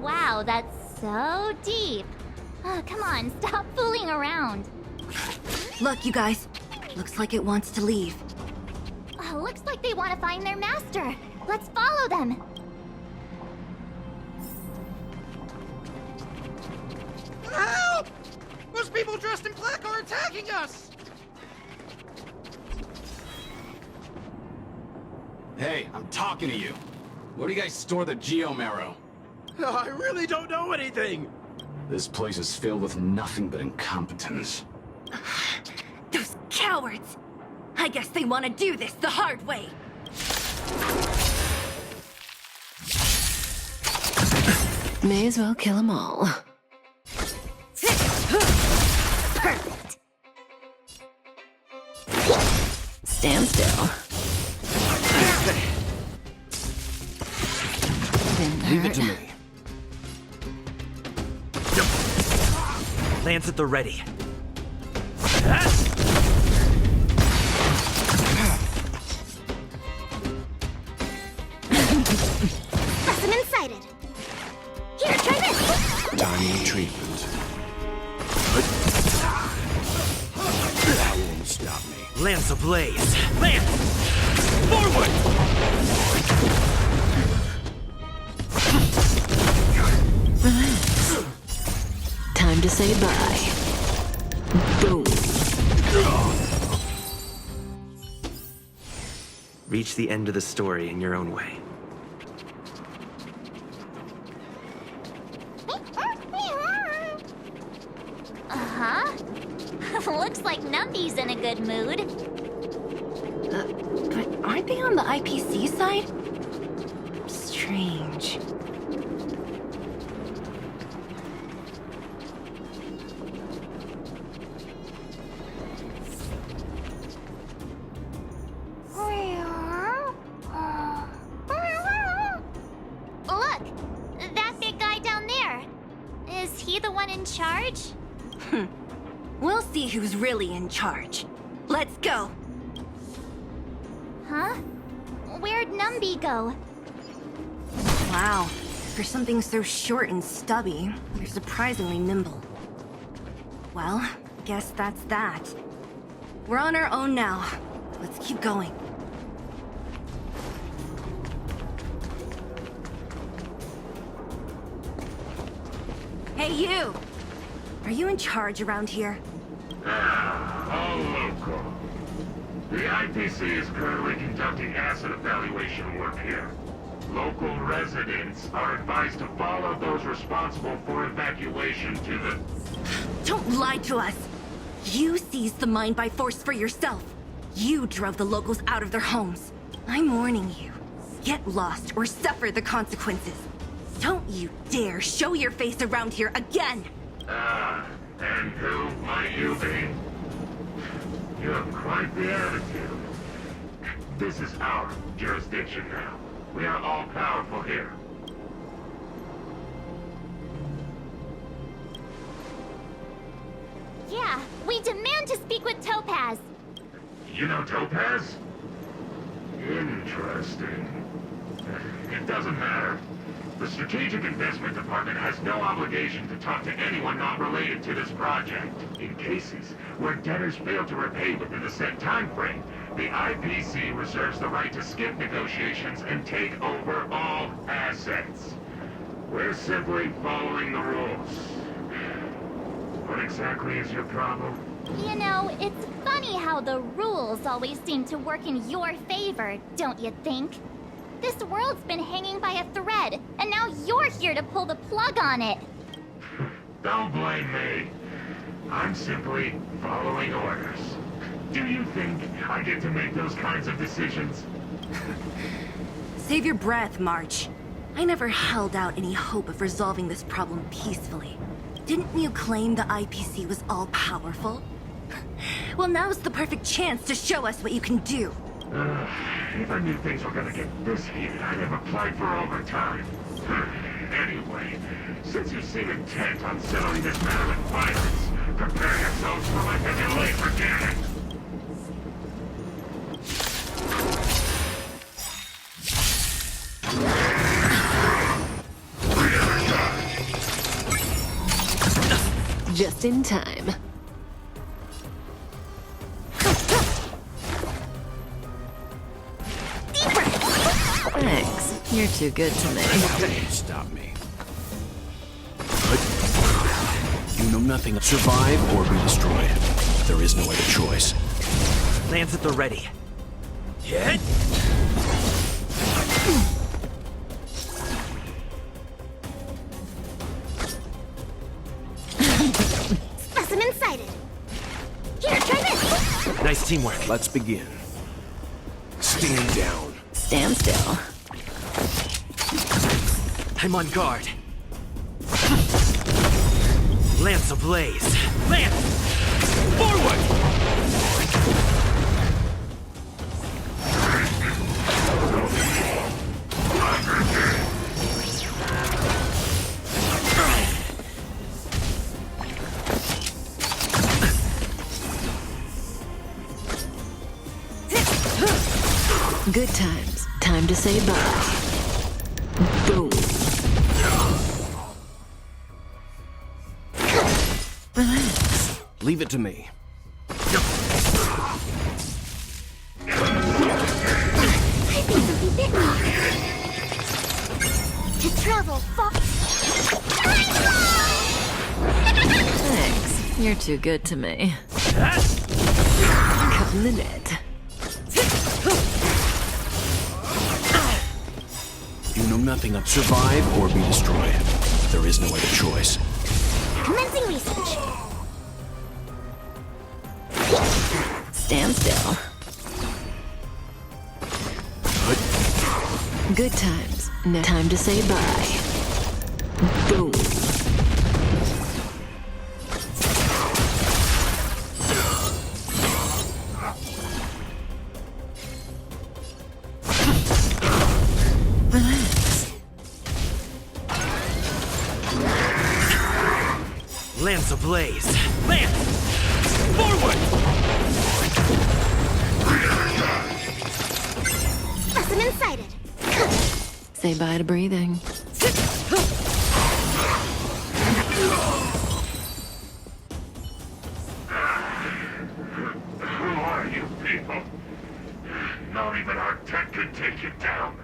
Wow, that's so deep. Oh, come on, stop fooling around. Look, you guys. Looks like it wants to leave. Looks like they want to find their master. Let's follow them. Help! Those people dressed in black are attacking us! Hey, I'm talking to you. Where do you guys store the Geomarrow? I really don't know anything! This place is filled with nothing but incompetence. Those cowards! I guess they want to do this the hard way. May as well kill them all. Perfect. Stand still. Leave it to me. Lance at the ready. Specimen sighted. Here, try this. Timely treatment. That won't stop me. Lance ablaze. Lance! Forward! Relax. Time to say bye. Boom. Reach the end of the story in your own way. Uh-huh. Looks like Numby's in a good mood. But aren't they on the IPC side? Strange. Look! That big guy down there. Is he the one in charge? We'll see who's really in charge. Let's go! Huh? Where'd Numby go? Wow. For something so short and stubby, they're surprisingly nimble. Well, guess that's that. We're on our own now. Let's keep going. Hey, you! Are you in charge around here? All local. The IPC is currently conducting asset evaluation work here. Local residents are advised to follow those responsible for evacuation to the... Don't lie to us! You seized the mine by force for yourself. You drove the locals out of their homes. I'm warning you. Get lost or suffer the consequences. Don't you dare show your face around here again! And who might you be? You have quite the attitude. This is our jurisdiction now. We are all powerful here. Yeah, we demand to speak with Topaz. You know Topaz? Interesting. It doesn't matter. The Strategic Investment Department has no obligation to talk to anyone not related to this project. In cases where debtors fail to repay within the set time frame, the IPC reserves the right to skip negotiations and take over all assets. We're simply following the rules. What exactly is your problem? You know, it's funny how the rules always seem to work in your favor, don't you think? This world's been hanging by a thread, and now you're here to pull the plug on it. Don't blame me. I'm simply following orders. Do you think I get to make those kinds of decisions? Save your breath, March. I never held out any hope of resolving this problem peacefully. Didn't you claim the IPC was all-powerful? Well, now's the perfect chance to show us what you can do. If I knew things were gonna get this heated, I'd have applied for overtime. Anyway, since you seem intent on settling this matter with violence, prepare yourselves for my delay for Janet. Just in time. Thanks. You're too good to me. Stop me. But you know nothing of survive or be destroyed. There is no other choice. Lance at the ready. Hit! Specimen sighted. Here, try this. Nice teamwork. Let's begin. Stand down. Stand still. I'm on guard. Lance ablaze. Lance! Forward! Good times. Time to say bye. Boom. Relax. Leave it to me. I think you'll be bitten. To travel far. Thanks. You're too good to me. Cutting the net. You know nothing of survive or be destroyed. There is no other choice. Commencing research. Stand still. Good times. Now time to say bye. Boom. Relax. Lance ablaze. Lance! Forward! Specimen sighted. Say bye to breathing. Who are you people? Not even our tech could take you down.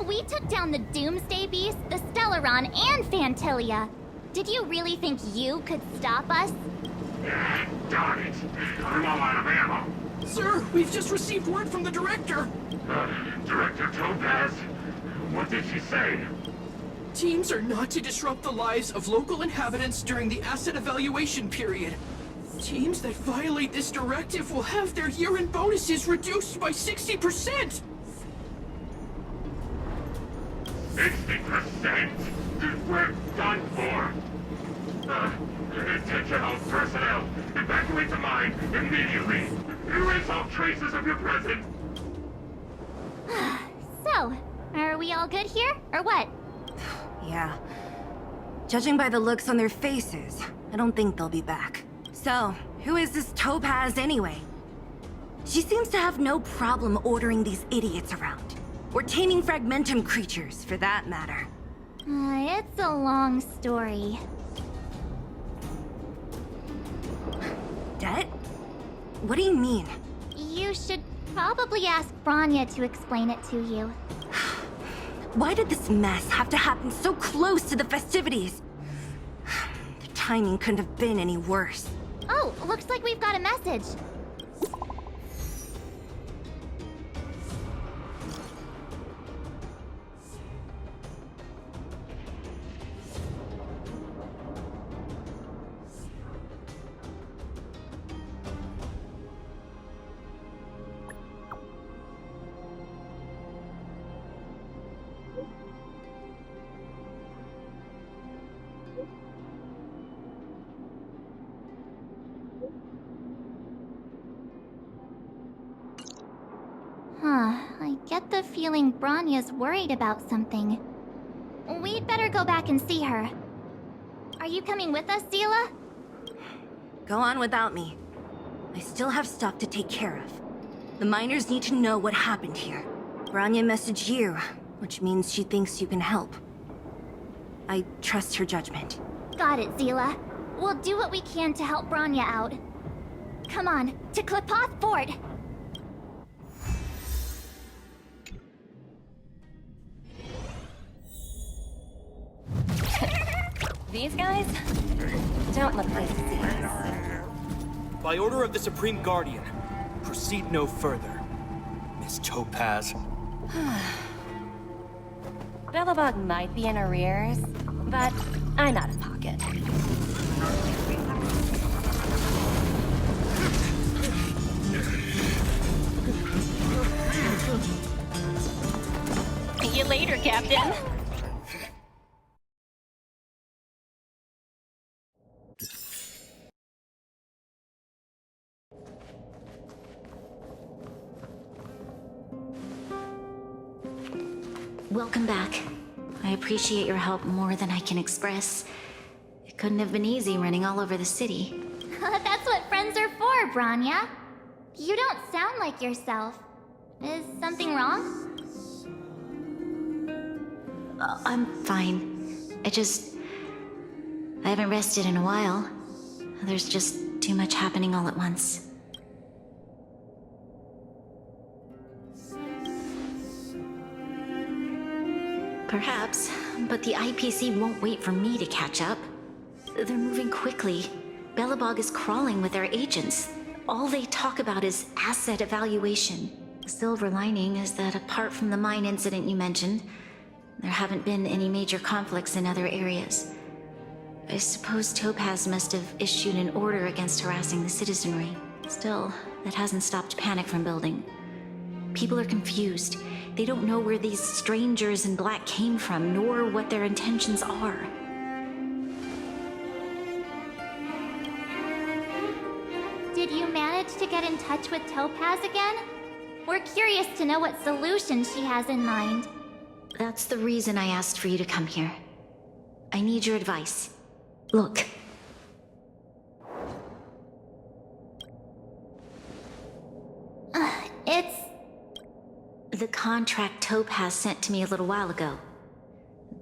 We took down the Doomsday Beast, the Stellaron, and Fantilia. Did you really think you could stop us? Darn it. I'm all out of ammo. Sir, we've just received word from the director. Director Topaz? What did she say? Teams are not to disrupt the lives of local inhabitants during the asset evaluation period. Teams that violate this directive will have their year-end bonuses reduced by 60%! 60%? We're done for! Attention all personnel! Evacuate the mine immediately! Erase all traces of your presence! So, are we all good here, or what? Yeah. Judging by the looks on their faces, I don't think they'll be back. So, who is this Topaz anyway? She seems to have no problem ordering these idiots around. Or taming fragmentum creatures, for that matter. It's a long story. Det? What do you mean? You should probably ask Branya to explain it to you. Why did this mess have to happen so close to the festivities? The timing couldn't have been any worse. Oh, looks like we've got a message. I get the feeling Branya's worried about something. We'd better go back and see her. Are you coming with us, Zila? Go on without me. I still have stuff to take care of. The miners need to know what happened here. Branya messaged you, which means she thinks you can help. I trust her judgment. Got it, Zila. We'll do what we can to help Branya out. Come on, to Klipoth Fort! These guys don't look like thieves. By order of the Supreme Guardian, proceed no further, Miss Topaz. Bellabog might be in arrears, but I'm out of pocket. See you later, Captain. Welcome back. I appreciate your help more than I can express. It couldn't have been easy running all over the city. That's what friends are for, Branya. You don't sound like yourself. Is something wrong? I'm fine. I haven't rested in a while. There's just too much happening all at once. Perhaps, but the IPC won't wait for me to catch up. They're moving quickly. Bellabog is crawling with their agents. All they talk about is asset evaluation. The silver lining is that apart from the mine incident you mentioned, there haven't been any major conflicts in other areas. I suppose Topaz must have issued an order against harassing the citizenry. Still, that hasn't stopped panic from building. People are confused. They don't know where these strangers in black came from, nor what their intentions are. Did you manage to get in touch with Topaz again? We're curious to know what solution she has in mind. That's the reason I asked for you to come here. I need your advice. Look. It's... the contract Topaz sent to me a little while ago.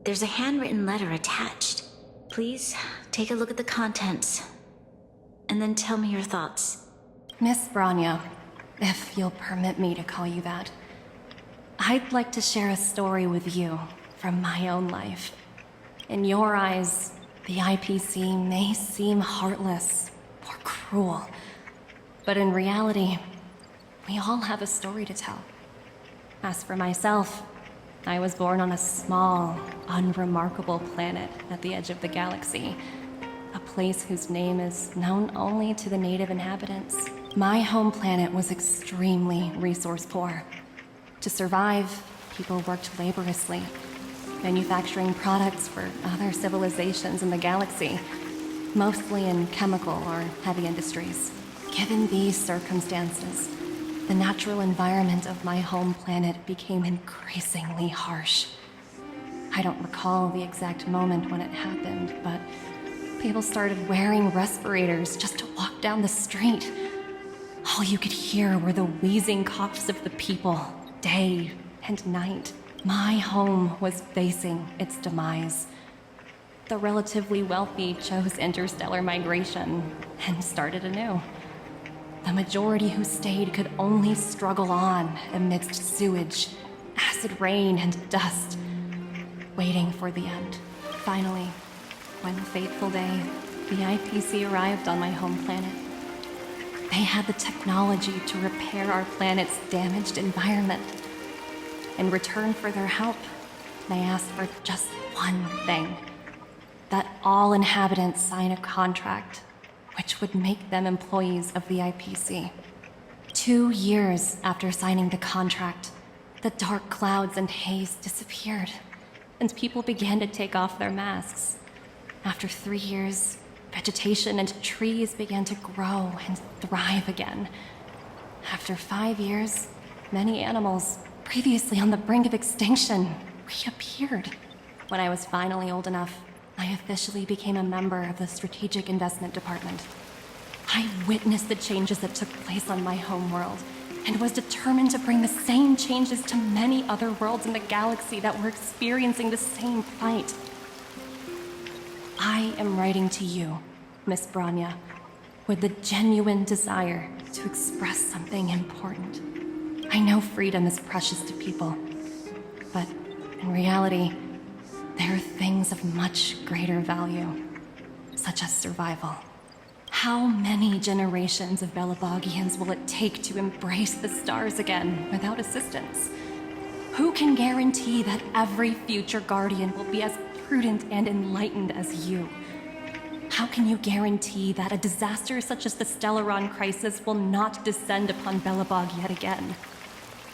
There's a handwritten letter attached. Please, take a look at the contents. And then tell me your thoughts. Miss Branya, if you'll permit me to call you that, I'd like to share a story with you from my own life. In your eyes, the IPC may seem heartless or cruel, but in reality, we all have a story to tell. As for myself, I was born on a small, unremarkable planet at the edge of the galaxy, a place whose name is known only to the native inhabitants. My home planet was extremely resource poor. To survive, people worked laboriously, manufacturing products for other civilizations in the galaxy, mostly in chemical or heavy industries. Given these circumstances, the natural environment of my home planet became increasingly harsh. I don't recall the exact moment when it happened, but people started wearing respirators just to walk down the street. All you could hear were the wheezing coughs of the people, day and night. My home was facing its demise. The relatively wealthy chose interstellar migration and started anew. The majority who stayed could only struggle on amidst sewage, acid rain, and dust, waiting for the end. Finally, one fateful day, the IPC arrived on my home planet. They had the technology to repair our planet's damaged environment. In return for their help, they asked for just one thing: that all inhabitants sign a contract which would make them employees of the IPC. 2 years after signing the contract, the dark clouds and haze disappeared, and people began to take off their masks. After 3 years, vegetation and trees began to grow and thrive again. After 5 years, many animals, previously on the brink of extinction, reappeared. When I was finally old enough, I officially became a member of the Strategic Investment Department. I witnessed the changes that took place on my homeworld, and was determined to bring the same changes to many other worlds in the galaxy that were experiencing the same plight. I am writing to you, Miss Branya, with the genuine desire to express something important. I know freedom is precious to people, but in reality, there are things of much greater value, such as survival. How many generations of Belabogians will it take to embrace the stars again without assistance? Who can guarantee that every future Guardian will be as prudent and enlightened as you? How can you guarantee that a disaster such as the Stellaron crisis will not descend upon Belobog yet again?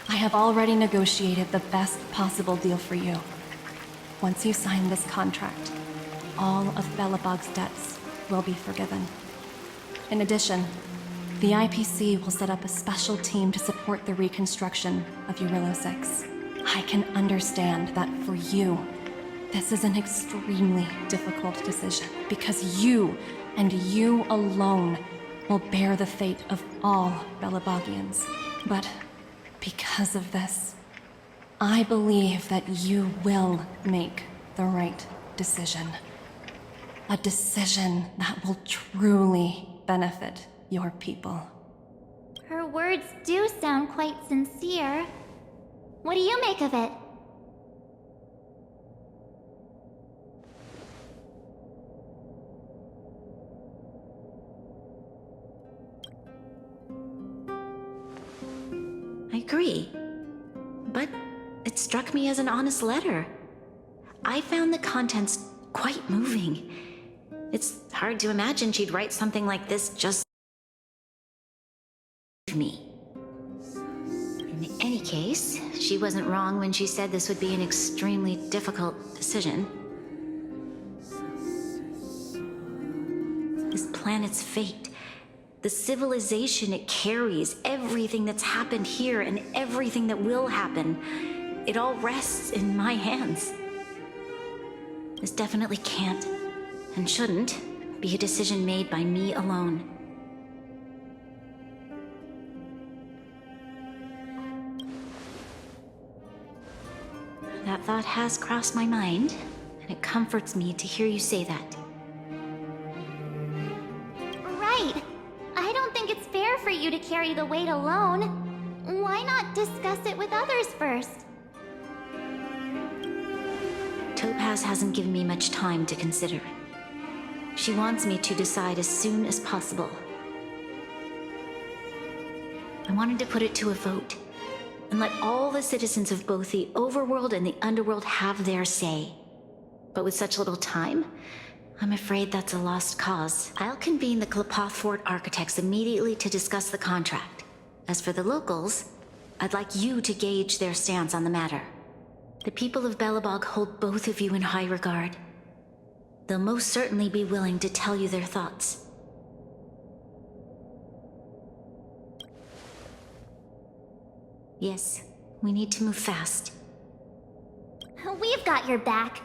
I have already negotiated the best possible deal for you. Once you sign this contract, all of Belobog's debts will be forgiven. In addition, the IPC will set up a special team to support the reconstruction of Urilla 6. I can understand that for you, this is an extremely difficult decision, because you, and you alone, will bear the fate of all Belabogians. But because of this, I believe that you will make the right decision. A decision that will truly benefit your people. Her words do sound quite sincere. What do you make of it? I agree. But it struck me as an honest letter. I found the contents quite moving. It's hard to imagine she'd write something like this just me. In any case, she wasn't wrong when she said this would be an extremely difficult decision. This planet's fate, the civilization it carries, everything that's happened here and everything that will happen, it all rests in my hands. This definitely can't, and shouldn't, be a decision made by me alone. That thought has crossed my mind, and it comforts me to hear you say that. Right. I don't think it's fair for you to carry the weight alone. Why not discuss it with others first? Topaz hasn't given me much time to consider. She wants me to decide as soon as possible. I wanted to put it to a vote, and let all the citizens of both the overworld and the underworld have their say. But with such little time, I'm afraid that's a lost cause. I'll convene the Klapoth Fort architects immediately to discuss the contract. As for the locals, I'd like you to gauge their stance on the matter. The people of Belobog hold both of you in high regard. They'll most certainly be willing to tell you their thoughts. Yes, we need to move fast. We've got your back.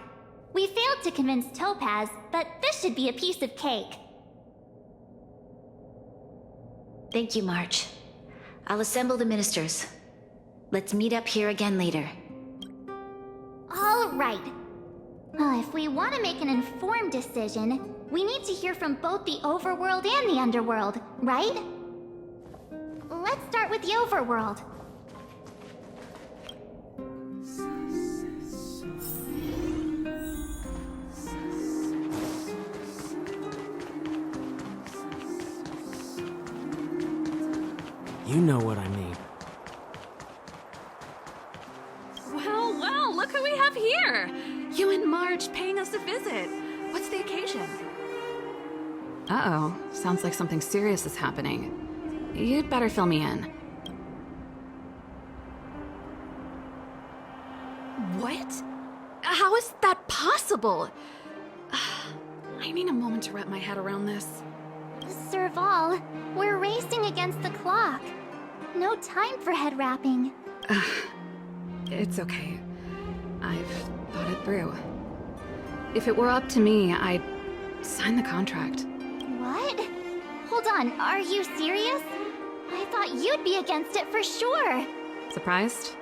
We failed to convince Topaz, but this should be a piece of cake. Thank you, March. I'll assemble the ministers. Let's meet up here again later. All right. If we want to make an informed decision, we need to hear from both the overworld and the underworld, right? Let's start with the overworld. You know what I mean. Well, well, look who we have here! You and Marge paying us a visit. What's the occasion? Uh-oh. Sounds like something serious is happening. You'd better fill me in. What? How is that possible? I need a moment to wrap my head around this. Serval, we're racing against the clock. No time for head wrapping. It's okay. I've thought it through. If it were up to me, I'd sign the contract. What? Hold on, are you serious? I thought you'd be against it for sure. Surprised?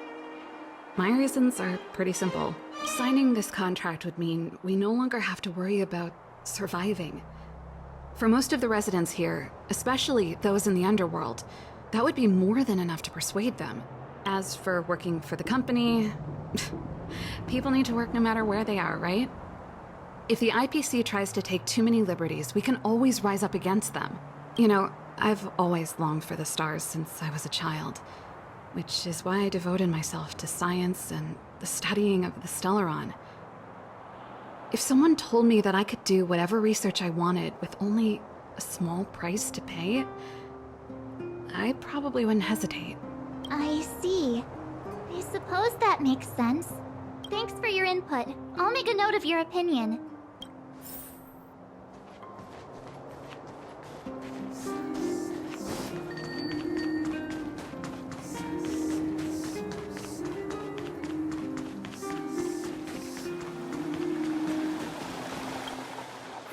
My reasons are pretty simple. Signing this contract would mean we no longer have to worry about surviving. For most of the residents here, especially those in the underworld, that would be more than enough to persuade them. As for working for the company, people need to work no matter where they are, right? If the IPC tries to take too many liberties, we can always rise up against them. You know, I've always longed for the stars since I was a child, which is why I devoted myself to science and the studying of the Stellaron. If someone told me that I could do whatever research I wanted with only a small price to pay, I probably wouldn't hesitate. I see. I suppose that makes sense. Thanks for your input. I'll make a note of your opinion.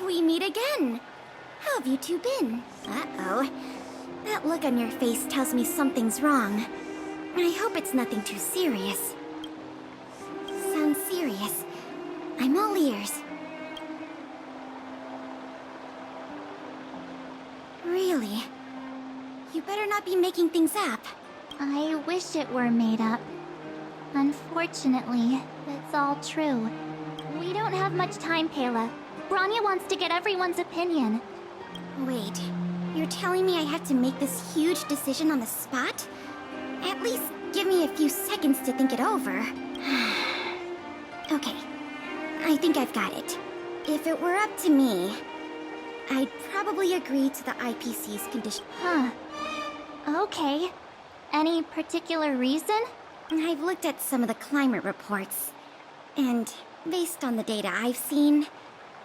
We meet again. How have you two been? Uh-oh. That look on your face tells me something's wrong. I hope it's nothing too serious. Sounds serious. I'm all ears. Really? You better not be making things up. I wish it were made up. Unfortunately, it's all true. We don't have much time, Kayla. Branya wants to get everyone's opinion. Wait, you're telling me I have to make this huge decision on the spot? At least give me a few seconds to think it over. Okay, I think I've got it. If it were up to me, I'd probably agree to the IPC's condition. Huh. Okay. Any particular reason? I've looked at some of the climate reports, and based on the data I've seen,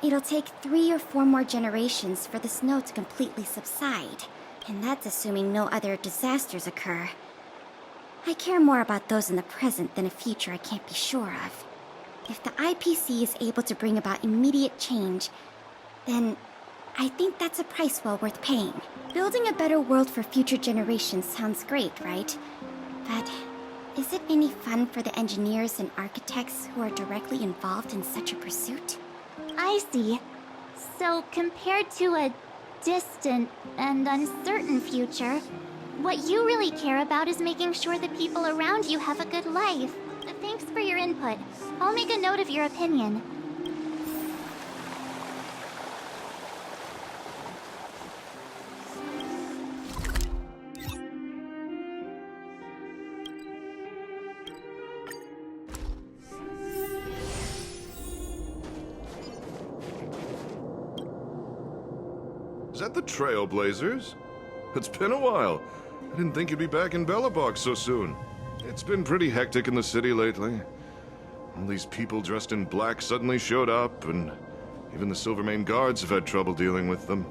it'll take 3 or 4 more generations for the snow to completely subside. And that's assuming no other disasters occur. I care more about those in the present than a future I can't be sure of. If the IPC is able to bring about immediate change, then I think that's a price well worth paying. Building a better world for future generations sounds great, right? But is it any fun for the engineers and architects who are directly involved in such a pursuit? I see. So, compared to a distant and uncertain future, what you really care about is making sure the people around you have a good life. Thanks for your input. I'll make a note of your opinion. Is that the Trailblazers? It's been a while. I didn't think you'd be back in Belobog so soon. It's been pretty hectic in the city lately. All these people dressed in black suddenly showed up, and even the Silvermane guards have had trouble dealing with them.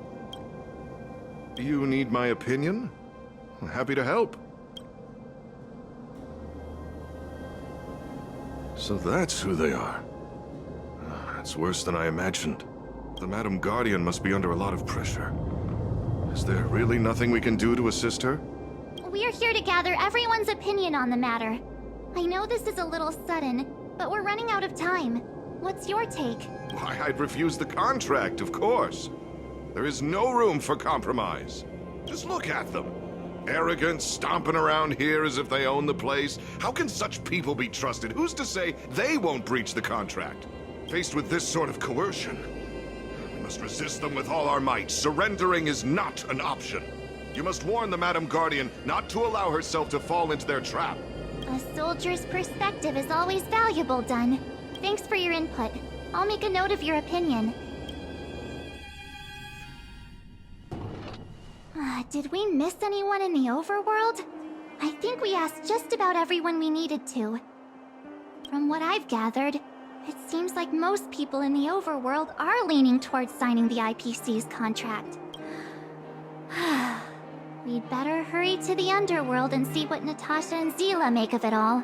You need my opinion? I'm happy to help. So that's who they are. It's worse than I imagined. The Madam Guardian must be under a lot of pressure. Is there really nothing we can do to assist her? We're here to gather everyone's opinion on the matter. I know this is a little sudden, but we're running out of time. What's your take? Why, I'd refuse the contract, of course. There is no room for compromise. Just look at them. Arrogant, stomping around here as if they own the place. How can such people be trusted? Who's to say they won't breach the contract? Faced with this sort of coercion, we must resist them with all our might. Surrendering is not an option. You must warn the Madam Guardian not to allow herself to fall into their trap. A soldier's perspective is always valuable, Dun. Thanks for your input. I'll make a note of your opinion. Did we miss anyone in the overworld? I think we asked just about everyone we needed to. From what I've gathered, it seems like most people in the overworld are leaning towards signing the IPC's contract. We'd better hurry to the underworld and see what Natasha and Zila make of it all.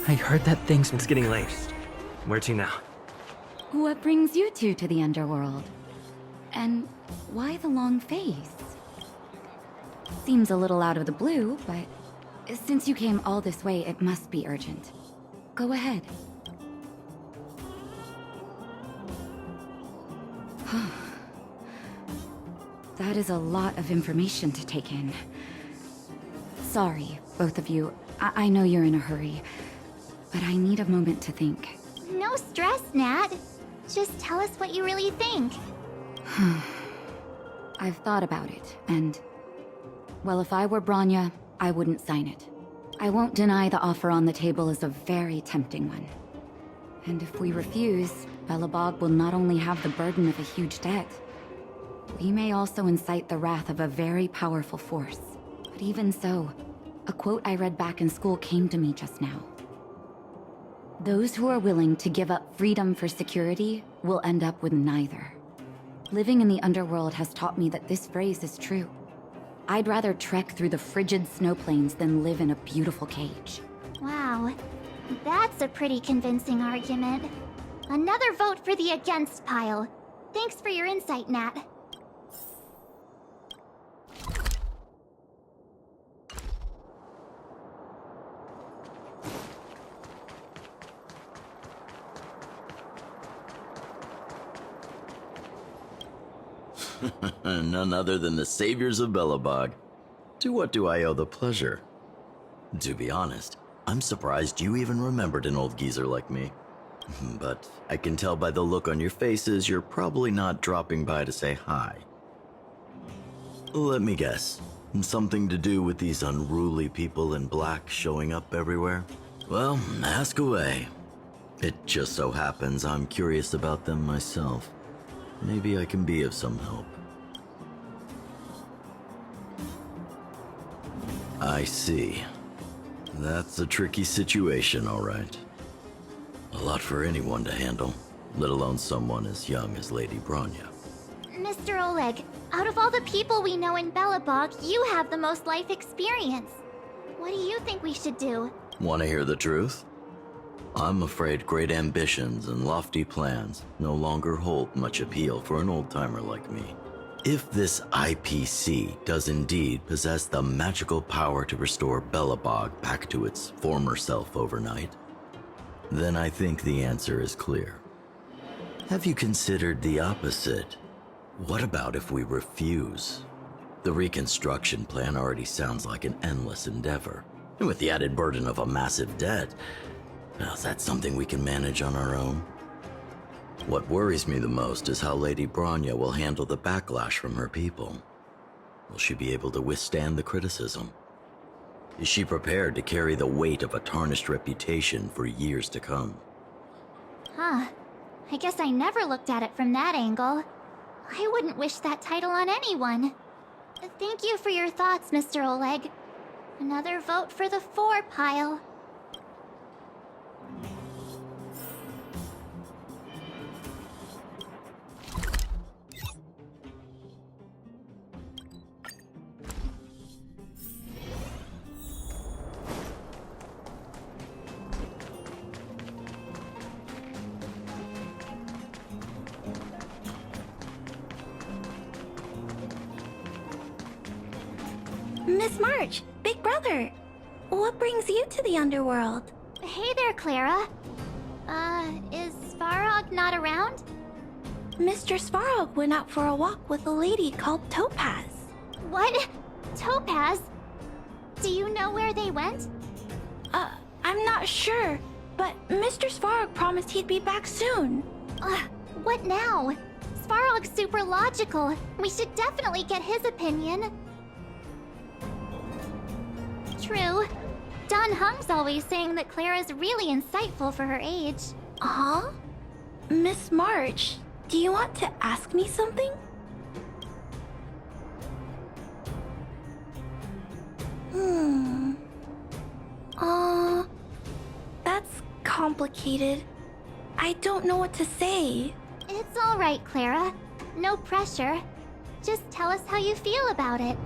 I heard that thing's getting late. Where to now? What brings you two to the underworld? And why the long face? Seems a little out of the blue, but since you came all this way, it must be urgent. Go ahead. That is a lot of information to take in. Sorry, both of you. I know you're in a hurry, but I need a moment to think. No stress, Nat. Just tell us what you really think. I've thought about it, and... well, if I were Bronya, I wouldn't sign it. I won't deny the offer on the table is a very tempting one. And if we refuse, Belobog will not only have the burden of a huge debt, we may also incite the wrath of a very powerful force. But even so, a quote I read back in school came to me just now. Those who are willing to give up freedom for security will end up with neither. Living in the underworld has taught me that this phrase is true. I'd rather trek through the frigid snow plains than live in a beautiful cage. Wow, that's a pretty convincing argument. Another vote for the against pile. Thanks for your insight, Nat. None other than the saviors of Belobog. To what do I owe the pleasure? To be honest, I'm surprised you even remembered an old geezer like me. But I can tell by the look on your faces you're probably not dropping by to say hi. Let me guess. Something to do with these unruly people in black showing up everywhere? Well, ask away. It just so happens I'm curious about them myself. Maybe I can be of some help. I see. That's a tricky situation, all right. A lot for anyone to handle, let alone someone as young as Lady Bronya. Mr. Oleg, out of all the people we know in Belobog, you have the most life experience. What do you think we should do? Want to hear the truth? I'm afraid great ambitions and lofty plans no longer hold much appeal for an old-timer like me. If this IPC does indeed possess the magical power to restore Belobog back to its former self overnight, then I think the answer is clear. Have you considered the opposite? What about if we refuse? The reconstruction plan already sounds like an endless endeavor. And with the added burden of a massive debt, well, is that something we can manage on our own? What worries me the most is how Lady Bronya will handle the backlash from her people. Will she be able to withstand the criticism? Is she prepared to carry the weight of a tarnished reputation for years to come? Huh. I guess I never looked at it from that angle. I wouldn't wish that title on anyone. Thank you for your thoughts, Mr. Oleg. Another vote for the 4 pile. Miss March, Big Brother, what brings you to the underworld? Hey there, Clara. Is Svarog not around? Mr. Svarog went out for a walk with a lady called Topaz. What? Topaz? Do you know where they went? I'm not sure, but Mr. Svarog promised he'd be back soon. What now? Svarog's super logical. We should definitely get his opinion. True. Don Hung's always saying that Clara's really insightful for her age. Huh? Miss March, do you want to ask me something? That's complicated. I don't know what to say. It's all right, Clara. No pressure. Just tell us how you feel about it.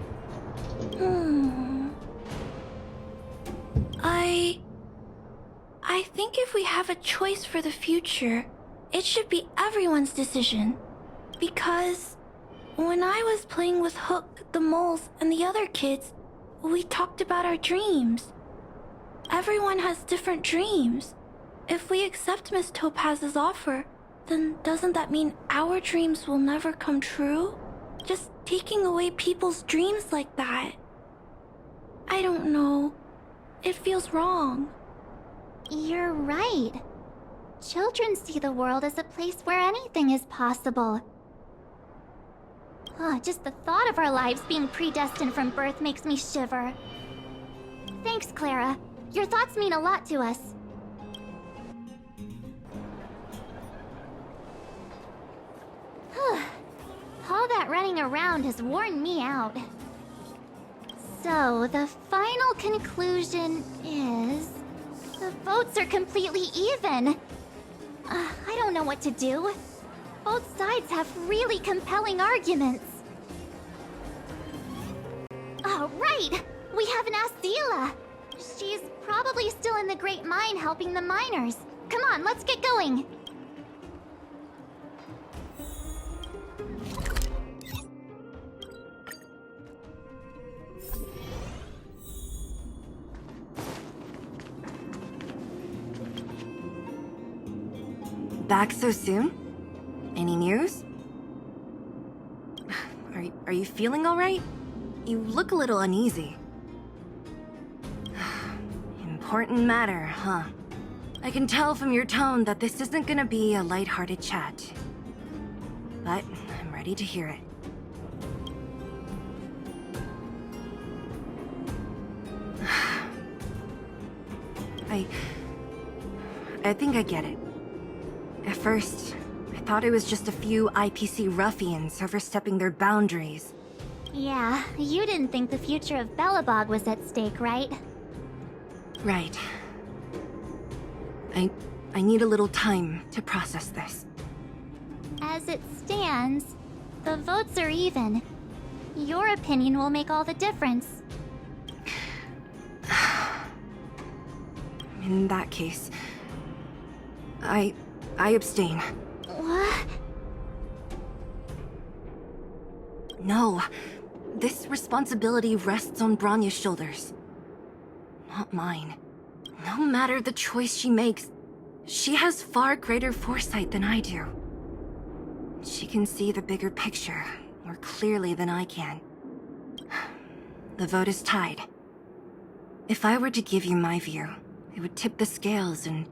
I think if we have a choice for the future, it should be everyone's decision. Because when I was playing with Hook, the moles, and the other kids, we talked about our dreams. Everyone has different dreams. If we accept Miss Topaz's offer, then doesn't that mean our dreams will never come true? Just taking away people's dreams like that. I don't know. It feels wrong. You're right. Children see the world as a place where anything is possible. Just the thought of our lives being predestined from birth makes me shiver. Thanks, Clara. Your thoughts mean a lot to us. All that running around has worn me out. So, the final conclusion is... the votes are completely even. I don't know what to do. Both sides have really compelling arguments. Oh, right! We haven't asked Zila. She's probably still in the Great Mine helping the miners. Come on, let's get going. Back so soon? Any news? Are you feeling all right? You look a little uneasy. Important matter, huh? I can tell from your tone that this isn't gonna be a lighthearted chat. But I'm ready to hear it. I I think I get it. At first, I thought it was just a few IPC ruffians overstepping their boundaries. Yeah, you didn't think the future of Belobog was at stake, right? Right. I need a little time to process this. As it stands, the votes are even. Your opinion will make all the difference. In that case, I abstain. What? No. This responsibility rests on Branya's shoulders. Not mine. No matter the choice she makes, she has far greater foresight than I do. She can see the bigger picture more clearly than I can. The vote is tied. If I were to give you my view, it would tip the scales and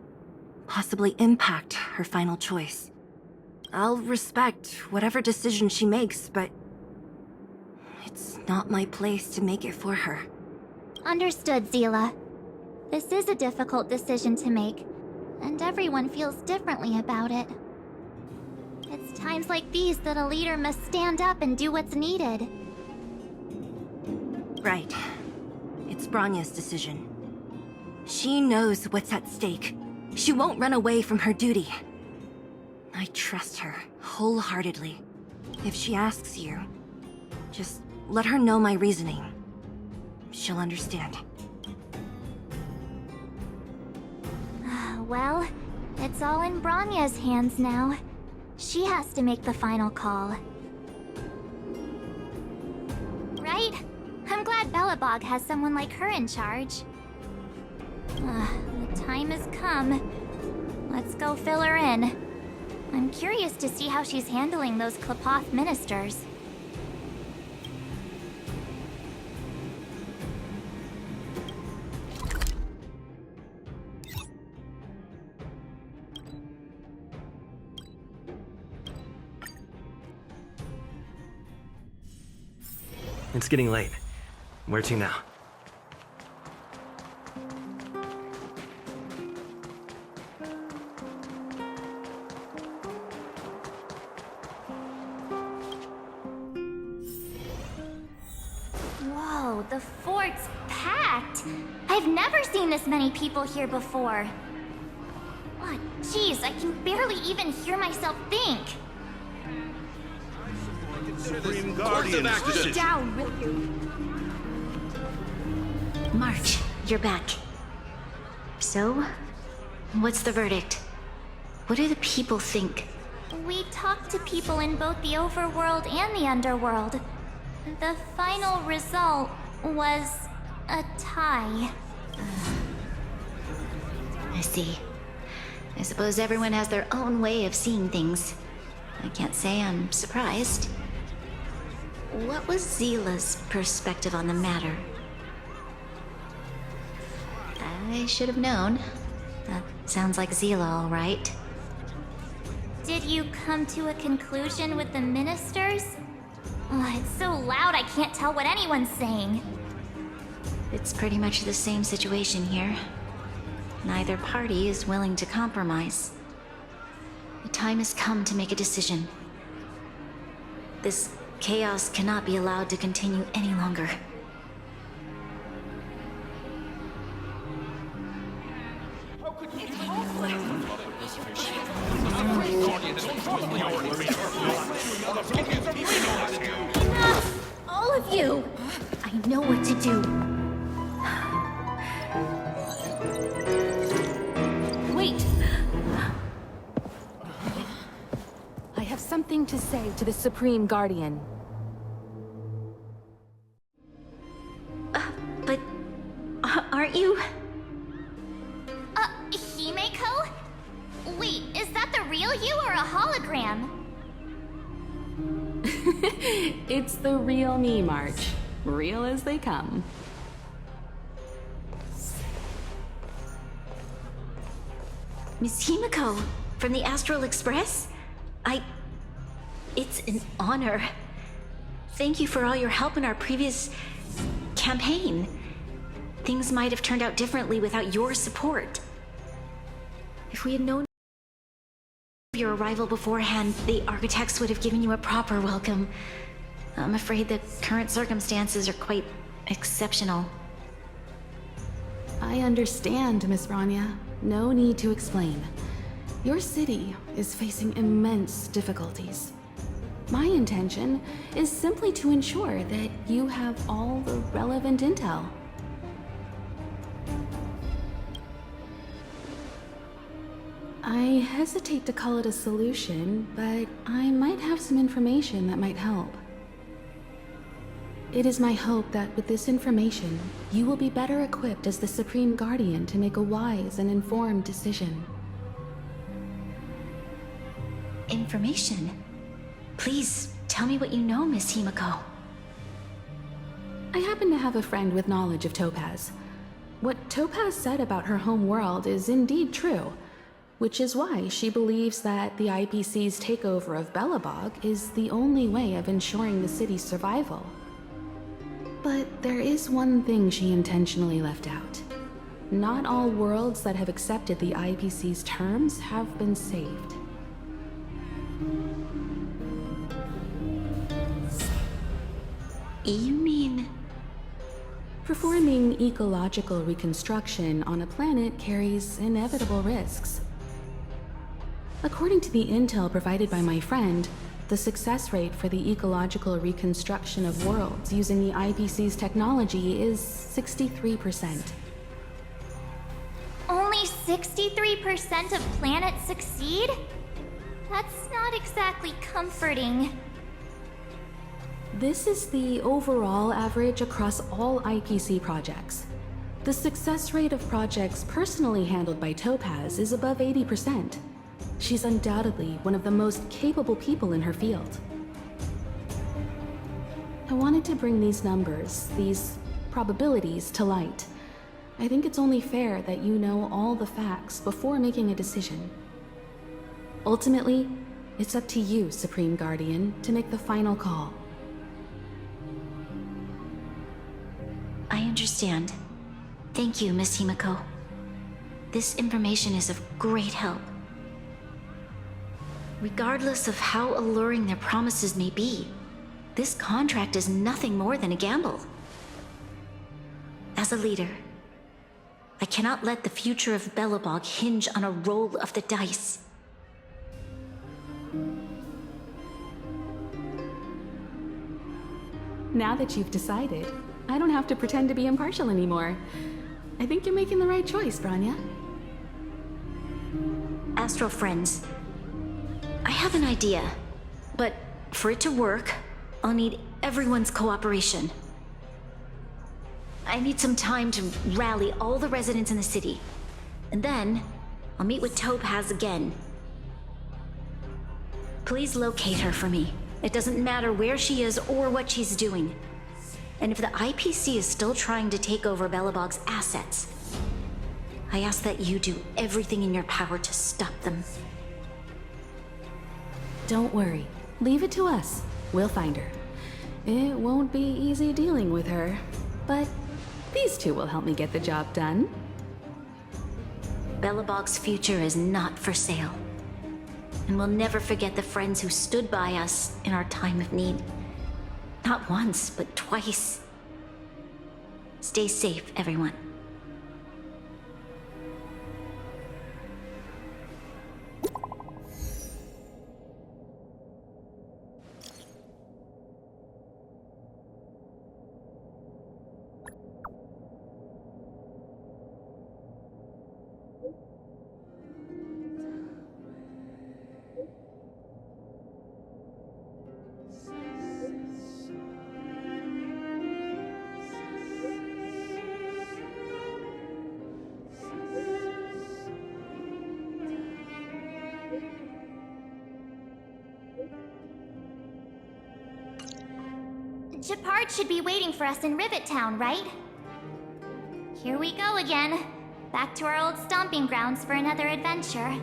possibly impact her final choice. I'll respect whatever decision she makes, but it's not my place to make it for her. Understood, Zila. This is a difficult decision to make, and everyone feels differently about it. It's times like these that a leader must stand up and do what's needed. Right. It's Branya's decision. She knows what's at stake. She won't run away from her duty. I trust her wholeheartedly. If she asks you, just let her know my reasoning. She'll understand. Well, it's all in Branya's hands now. She has to make the final call. Right? I'm glad Belobog has someone like her in charge. The time has come. Let's go fill her in. I'm curious to see how she's handling those Klapoth ministers. It's getting late. Where to now? Whoa, the fort's packed! I've never seen this many people here before. Oh, jeez, I can barely even hear myself think. Supreme Guardian's decision. Down, will you? March, you're back. So, what's the verdict? What do the people think? We talked to people in both the overworld and the underworld. The final result was a tie. I see. I suppose everyone has their own way of seeing things. I can't say I'm surprised. What was Zila's perspective on the matter? I should have known. That sounds like Zila, all right. Did you come to a conclusion with the ministers? Oh, it's so loud I can't tell what anyone's saying. It's pretty much the same situation here. Neither party is willing to compromise. The time has come to make a decision. This chaos cannot be allowed to continue any longer. Enough! All of you! I know what to do. Wait! I have something to say to the Supreme Guardian. But aren't you? Himeko? Wait, is that the real you or a hologram? It's the real me, March. Real as they come. Miss Himeko, from the Astral Express? It's an honor. Thank you for all your help in our previous campaign. Things might have turned out differently without your support. If we had known of your arrival beforehand, the architects would have given you a proper welcome. I'm afraid the current circumstances are quite exceptional. I understand, Miss Rania. No need to explain. Your city is facing immense difficulties. My intention is simply to ensure that you have all the relevant intel. I hesitate to call it a solution, but I might have some information that might help. It is my hope that with this information, you will be better equipped as the Supreme Guardian to make a wise and informed decision. Information? Please, tell me what you know, Miss Himiko. I happen to have a friend with knowledge of Topaz. What Topaz said about her home world is indeed true, which is why she believes that the IPC's takeover of Belobog is the only way of ensuring the city's survival. But there is one thing she intentionally left out. Not all worlds that have accepted the IPC's terms have been saved. You mean... Performing ecological reconstruction on a planet carries inevitable risks. According to the intel provided by my friend, the success rate for the ecological reconstruction of worlds using the IPC's technology is 63%. Only 63% of planets succeed? That's not exactly comforting. This is the overall average across all IPC projects. The success rate of projects personally handled by Topaz is above 80%. She's undoubtedly one of the most capable people in her field. I wanted to bring these numbers, these probabilities, to light. I think it's only fair that you know all the facts before making a decision. Ultimately, it's up to you, Supreme Guardian, to make the final call. I understand. Thank you, Miss Himiko. This information is of great help. Regardless of how alluring their promises may be, this contract is nothing more than a gamble. As a leader, I cannot let the future of Belobog hinge on a roll of the dice. Now that you've decided, I don't have to pretend to be impartial anymore. I think you're making the right choice, Branya. Astral friends, I have an idea, but for it to work, I'll need everyone's cooperation. I need some time to rally all the residents in the city, and then I'll meet with Topaz again. Please locate her for me. It doesn't matter where she is or what she's doing. And if the IPC is still trying to take over Belobog's assets, I ask that you do everything in your power to stop them. Don't worry. Leave it to us. We'll find her. It won't be easy dealing with her, but these two will help me get the job done. Belobog's future is not for sale. And we'll never forget the friends who stood by us in our time of need. Not once, but twice. Stay safe, everyone. Gepard should be waiting for us in Rivet Town, right? Here we go again. Back to our old stomping grounds for another adventure.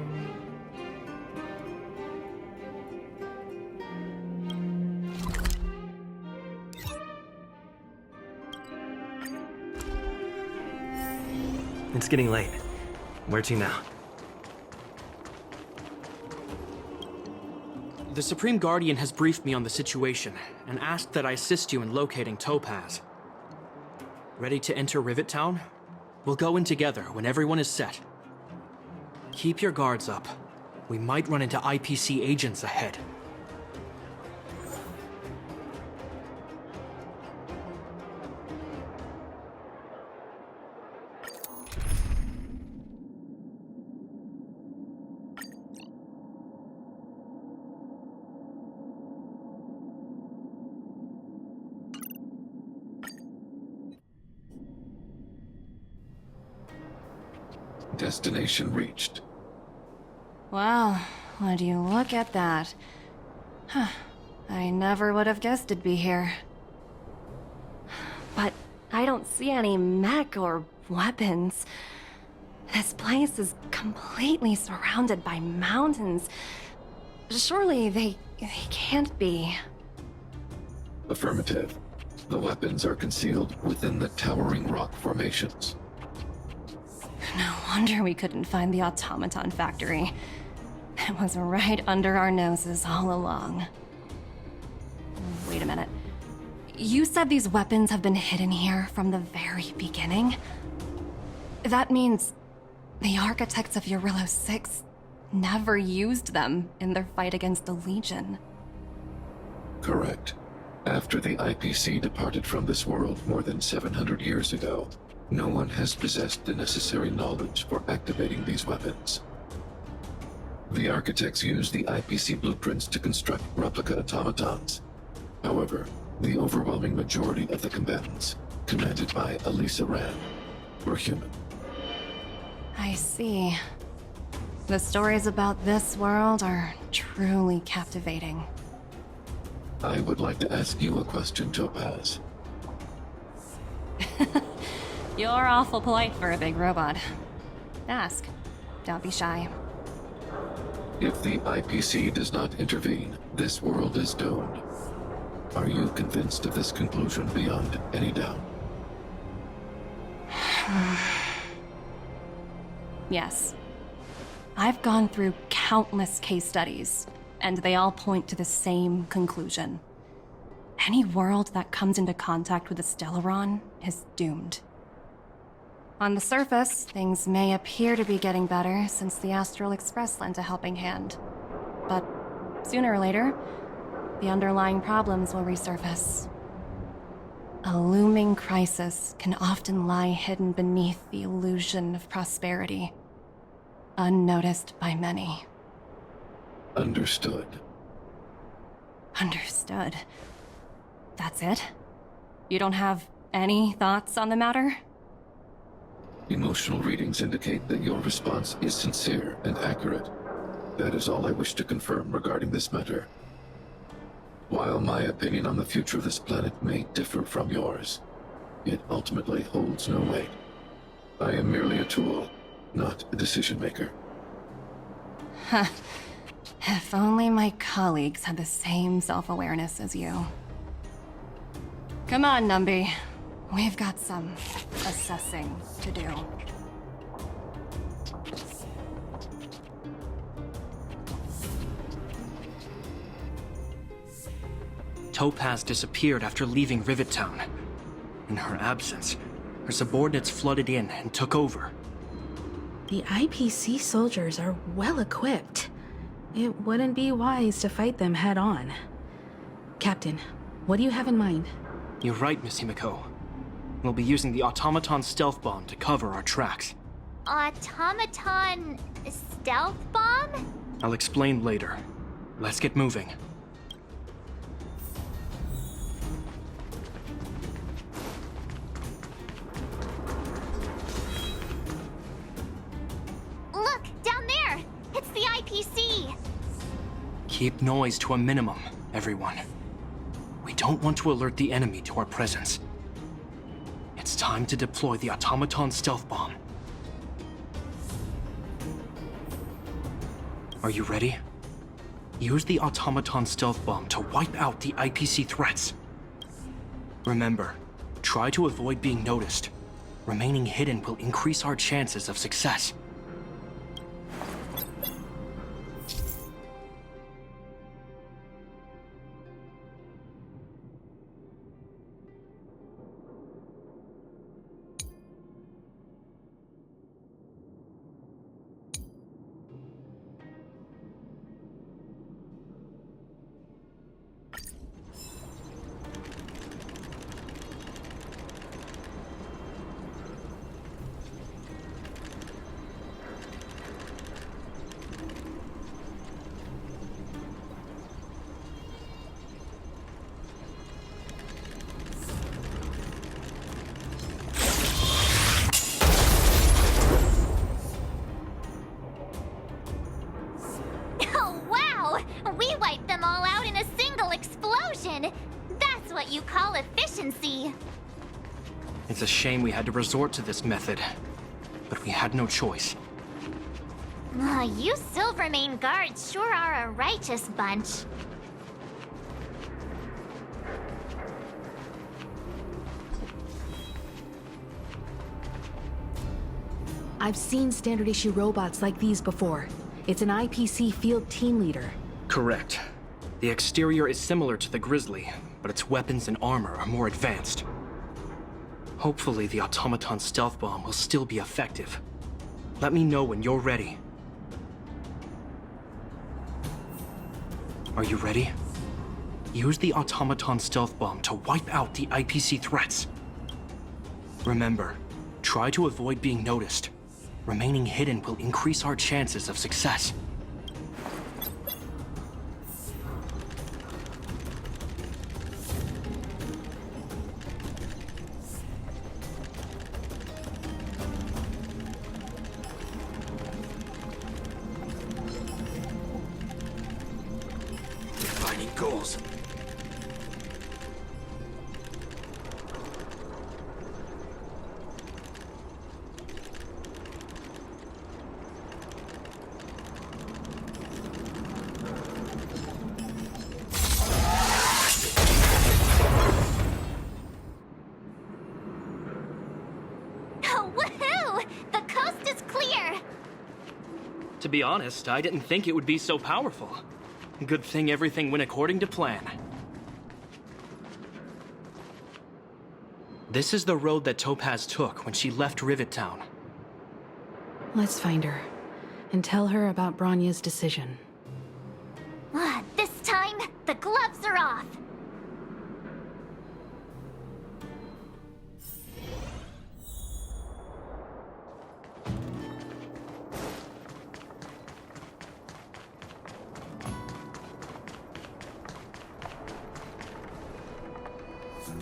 It's getting late. Where to now? The Supreme Guardian has briefed me on the situation and asked that I assist you in locating Topaz. Ready to enter Rivet Town? We'll go in together when everyone is set. Keep your guards up. We might run into IPC agents ahead. Destination reached. Wow, would you look at that? Huh. I never would have guessed it'd be here. But I don't see any mech or weapons. This place is completely surrounded by mountains. Surely they can't be. Affirmative. The weapons are concealed within the towering rock formations. No wonder we couldn't find the automaton factory. It was right under our noses all along. Wait a minute. You said these weapons have been hidden here from the very beginning? That means the architects of Eurillo 6 never used them in their fight against the Legion. Correct. After the IPC departed from this world more than 700 years ago, no one has possessed the necessary knowledge for activating these weapons. The architects used the IPC blueprints to construct replica automatons. However, the overwhelming majority of the combatants, commanded by Elisa Rand, were human. I see. The stories about this world are truly captivating. I would like to ask you a question, Topaz. You're awful polite for a big robot. Ask. Don't be shy. If the IPC does not intervene, this world is doomed. Are you convinced of this conclusion beyond any doubt? Yes. I've gone through countless case studies, and they all point to the same conclusion. Any world that comes into contact with a Stellaron is doomed. On the surface, things may appear to be getting better since the Astral Express lent a helping hand. But sooner or later, the underlying problems will resurface. A looming crisis can often lie hidden beneath the illusion of prosperity, unnoticed by many. Understood. Understood. That's it? You don't have any thoughts on the matter? Emotional readings indicate that your response is sincere and accurate. That is all I wish to confirm regarding this matter. While my opinion on the future of this planet may differ from yours, it ultimately holds no weight. I am merely a tool, not a decision maker. Huh. If only my colleagues had the same self-awareness as you. Come on, Numby. We've got some assessing to do. Topaz disappeared after leaving Rivet Town. In her absence, her subordinates flooded in and took over. The IPC soldiers are well equipped. It wouldn't be wise to fight them head on. Captain, what do you have in mind? You're right, Miss Himiko. We'll be using the automaton stealth bomb to cover our tracks. Automaton stealth bomb? I'll explain later. Let's get moving. Look, down there! It's the IPC! Keep noise to a minimum, everyone. We don't want to alert the enemy to our presence. It's time to deploy the automaton stealth bomb. Are you ready? Use the automaton stealth bomb to wipe out the IPC threats. Remember, try to avoid being noticed. Remaining hidden will increase our chances of success. Oh, wow! We wiped them all out in a single explosion! That's what you call efficiency! It's a shame we had to resort to this method, but we had no choice. You Silvermane guards sure are a righteous bunch. I've seen standard issue robots like these before. It's an IPC field team leader. Correct. The exterior is similar to the Grizzly, but its weapons and armor are more advanced. Hopefully the automaton stealth bomb will still be effective. Let me know when you're ready. Are you ready? Use the automaton stealth bomb to wipe out the IPC threats. Remember, try to avoid being noticed. Remaining hidden will increase our chances of success. Defining goals. Woohoo! The coast is clear! To be honest, I didn't think it would be so powerful. Good thing everything went according to plan. This is the road that Topaz took when she left Rivet Town. Let's find her and tell her about Bronya's decision. This time, the gloves are off!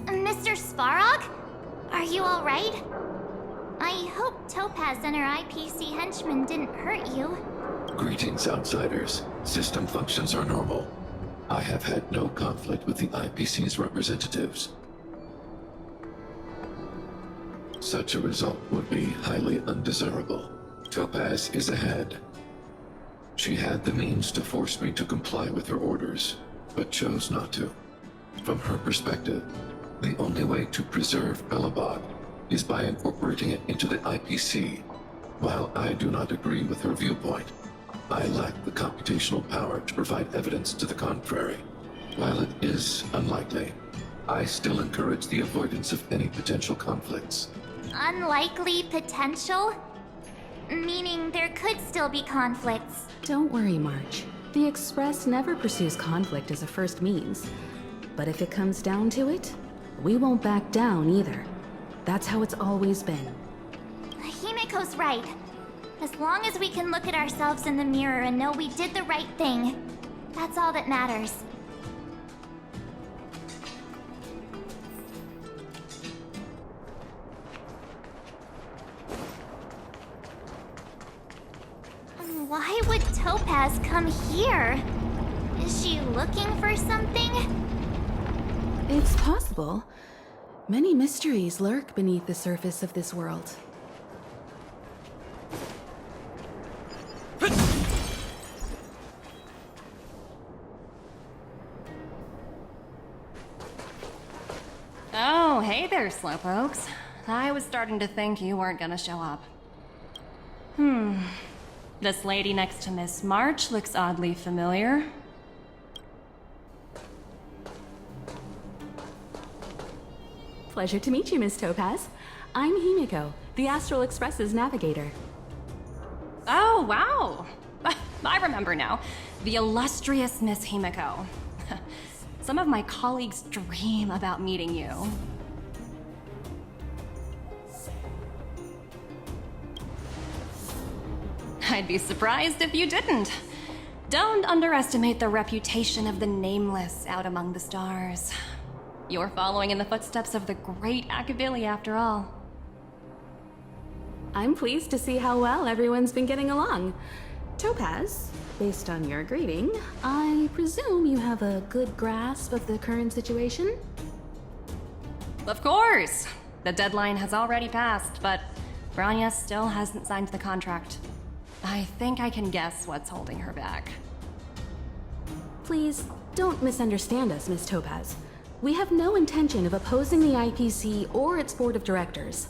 Mr. Svarog? Are you alright? I hope Topaz and her IPC henchmen didn't hurt you. Greetings, outsiders. System functions are normal. I have had no conflict with the IPC's representatives. Such a result would be highly undesirable. Topaz is ahead. She had the means to force me to comply with her orders, but chose not to. From her perspective, the only way to preserve Belobog is by incorporating it into the IPC. While I do not agree with her viewpoint, I lack the computational power to provide evidence to the contrary. While it is unlikely, I still encourage the avoidance of any potential conflicts. Unlikely potential? Meaning there could still be conflicts. Don't worry, March. The Express never pursues conflict as a first means. But if it comes down to it, we won't back down either. That's how it's always been. Himiko's right. As long as we can look at ourselves in the mirror and know we did the right thing, that's all that matters. Why would Topaz come here? Is she looking for something? It's possible. Many mysteries lurk beneath the surface of this world. Oh, hey there, slowpokes. I was starting to think you weren't gonna show up. This lady next to Miss March looks oddly familiar. Pleasure to meet you, Miss Topaz. I'm Himiko, the Astral Express's navigator. Oh, wow! I remember now. The illustrious Miss Himiko. Some of my colleagues dream about meeting you. I'd be surprised if you didn't. Don't underestimate the reputation of the Nameless out among the stars. You're following in the footsteps of the great Akavili, after all. I'm pleased to see how well everyone's been getting along. Topaz, Based on your greeting, I presume you have a good grasp of the current situation? Of course! The deadline has already passed, but Branya still hasn't signed the contract. I think I can guess what's holding her back. Please, don't misunderstand us, Miss Topaz. We have no intention of opposing the IPC or its board of directors,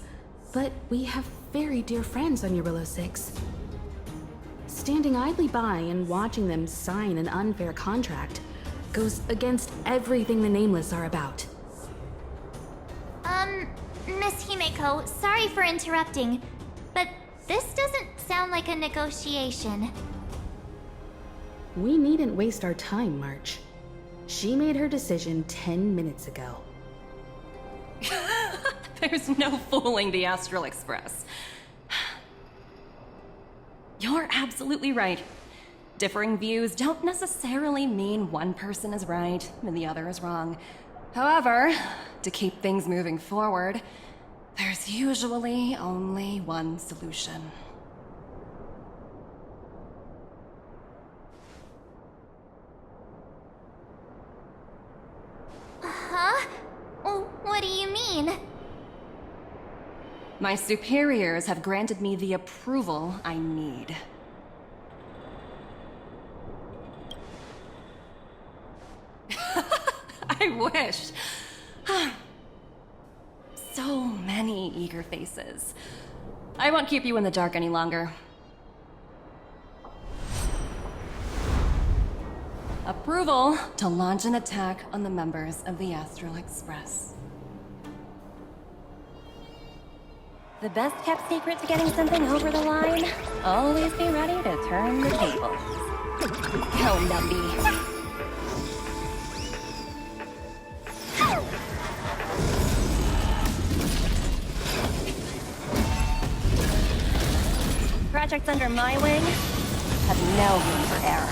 but we have very dear friends on Eurillo 6. Standing idly by and watching them sign an unfair contract goes against everything the Nameless are about. Miss Himeko, sorry for interrupting, but this doesn't sound like a negotiation. We needn't waste our time, March. She made her decision 10 minutes ago. There's no fooling the Astral Express. You're absolutely right. Differing views don't necessarily mean one person is right and the other is wrong. However, to keep things moving forward, there's usually only one solution. Huh? What do you mean? My superiors have granted me the approval I need. I wish. So many eager faces. I won't keep you in the dark any longer. Approval to launch an attack on the members of the Astral Express. The best kept secret to getting something over the line? Always be ready to turn the tables. Go, Numby. Projects under my wing have no room for error.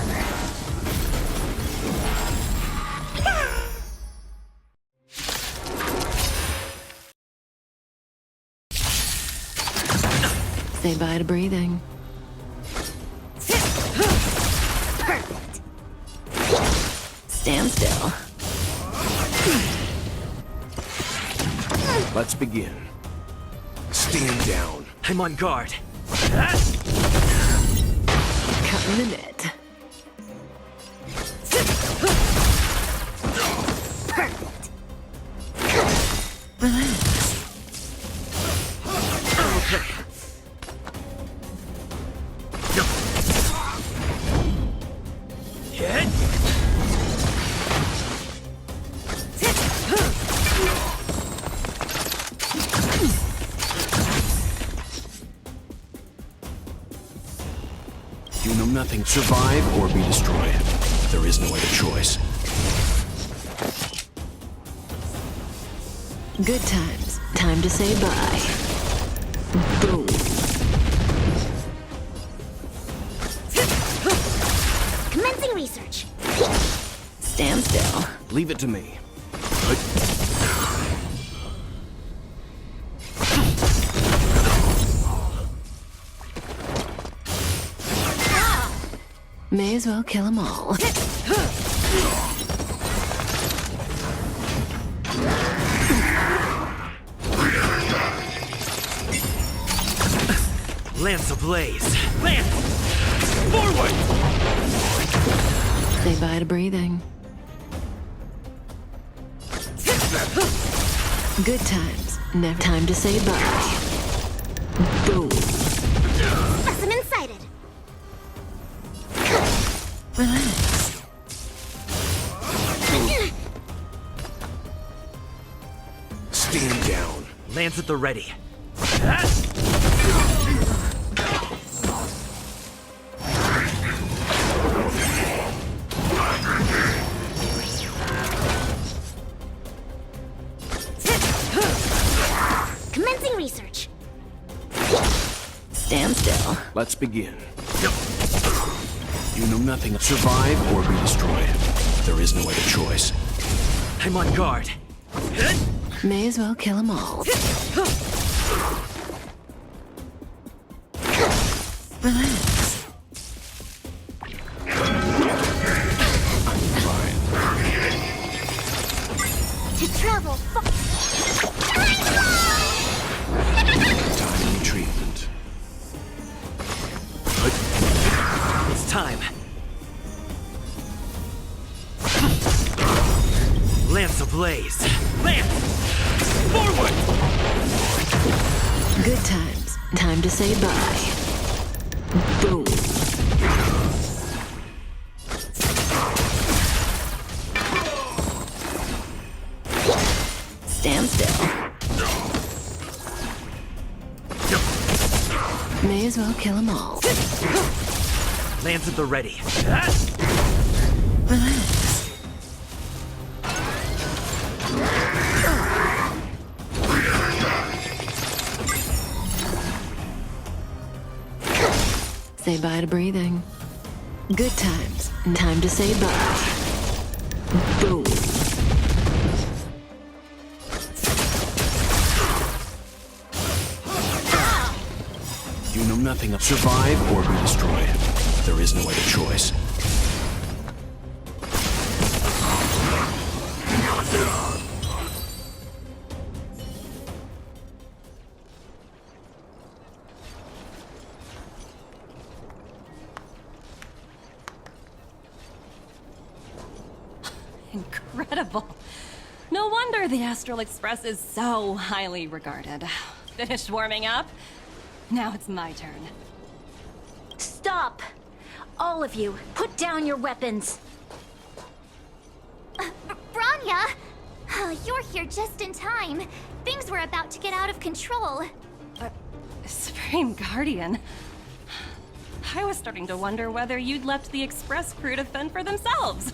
Say bye to breathing. Perfect. Stand still. Let's begin. Stand down. I'm on guard. Cut in the net. Perfect. Relax. You know nothing. Survive or be destroyed. There is no other choice. Good times. Time to say bye. Boom. Commencing research. Stand still. Leave it to me. May as well kill them all. Lance ablaze. Lance! Forward! Say bye to breathing. Good times. Never time to say bye. Boom. Specimen sighted. Relax. Stand down. Lance at the ready. Commencing research. Stand still. Let's begin. You know nothing. Survive or be destroyed. There is no other choice. I'm on guard. May as well kill them all. Relax. actual Timely treatment. It's time. Lance ablaze. Lance! Forward! Good times. Time to say bye. Boom. Stand still. May as well kill them all. Lance at the ready. Relax. Say bye to breathing. Good times. Time to say bye. Boom. You know nothing of survive or be destroyed. There is no other choice. Incredible. No wonder the Astral Express is so highly regarded. Finished warming up? Now it's my turn. Stop! All of you, put down your weapons. Branya! You're here just in time. Things were about to get out of control. Supreme Guardian. I was starting to wonder whether you'd left the Express crew to fend for themselves.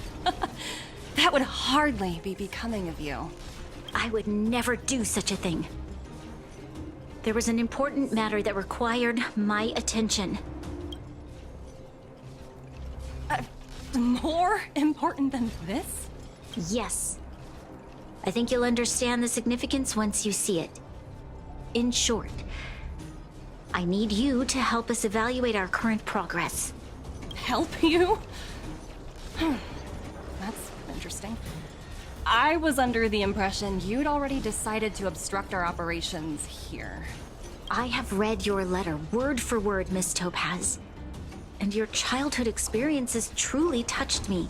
That would hardly be becoming of you. I would never do such a thing. There was an important matter that required my attention. More important than this? Yes. I think you'll understand the significance once you see it. In short, I need you to help us evaluate our current progress. Help you? That's interesting. I was under the impression you'd already decided to obstruct our operations here. I have read your letter word for word, Miss Topaz. And your childhood experiences truly touched me.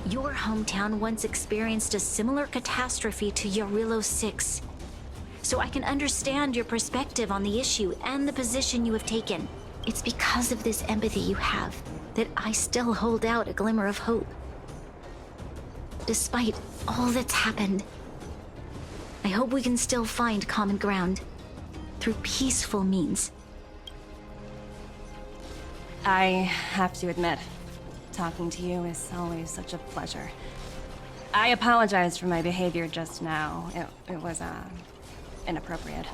Your hometown once experienced a similar catastrophe to Yarillo 6. So I can understand your perspective on the issue and the position you have taken. It's because of this empathy you have that I still hold out a glimmer of hope. Despite all that's happened, I hope we can still find common ground through peaceful means. I have to admit, talking to you is always such a pleasure. I apologize for my behavior just now. It was, inappropriate.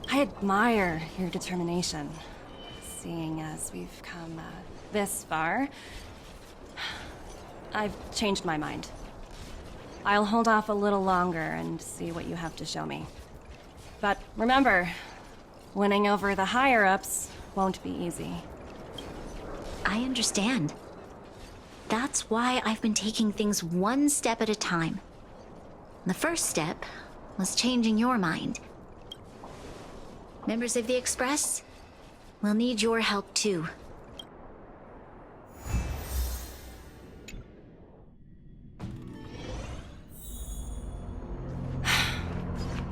I admire your determination. Seeing as we've come, this far, I've changed my mind. I'll hold off a little longer and see what you have to show me. But remember, winning over the higher-ups won't be easy. I understand. That's why I've been taking things one step at a time. The first step was changing your mind. Members of the Express, we'll need your help too.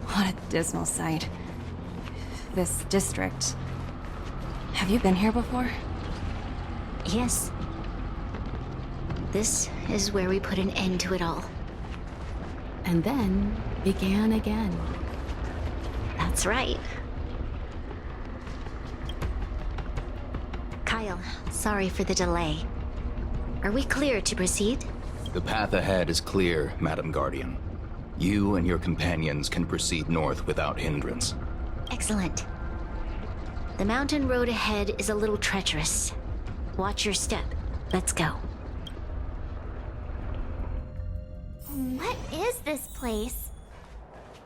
What a dismal sight. This district. Have you been here before? Yes. This is where we put an end to it all. And then began again. That's right. Kyle, sorry for the delay. Are we clear to proceed? The path ahead is clear, Madam Guardian. You and your companions can proceed north without hindrance. Excellent. The mountain road ahead is a little treacherous. Watch your step. Let's go. What is this place?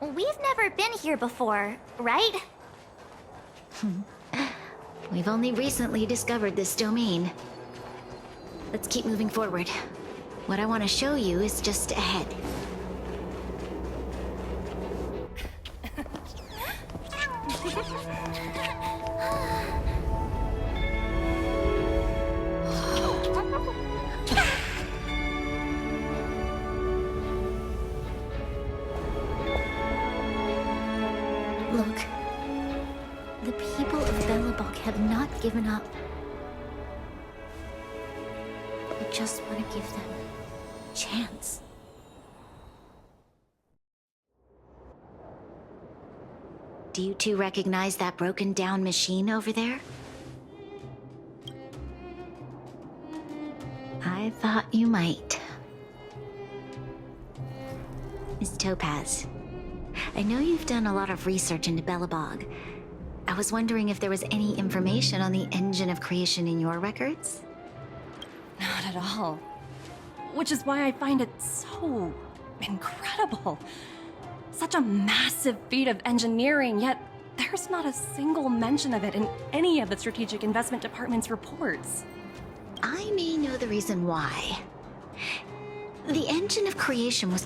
We've never been here before, right? We've only recently discovered this domain. Let's keep moving forward. What I want to show you is just ahead. Look, the people of Belobog have not given up. We just want to give them a chance. Do you two recognize that broken down machine over there? I thought you might. Miss Topaz, I know you've done a lot of research into Belobog. I was wondering if there was any information on the engine of creation in your records? Not at all. Which is why I find it so incredible. Such a massive feat of engineering, yet there's not a single mention of it in any of the Strategic Investment Department's reports. I may know the reason why. The engine of creation was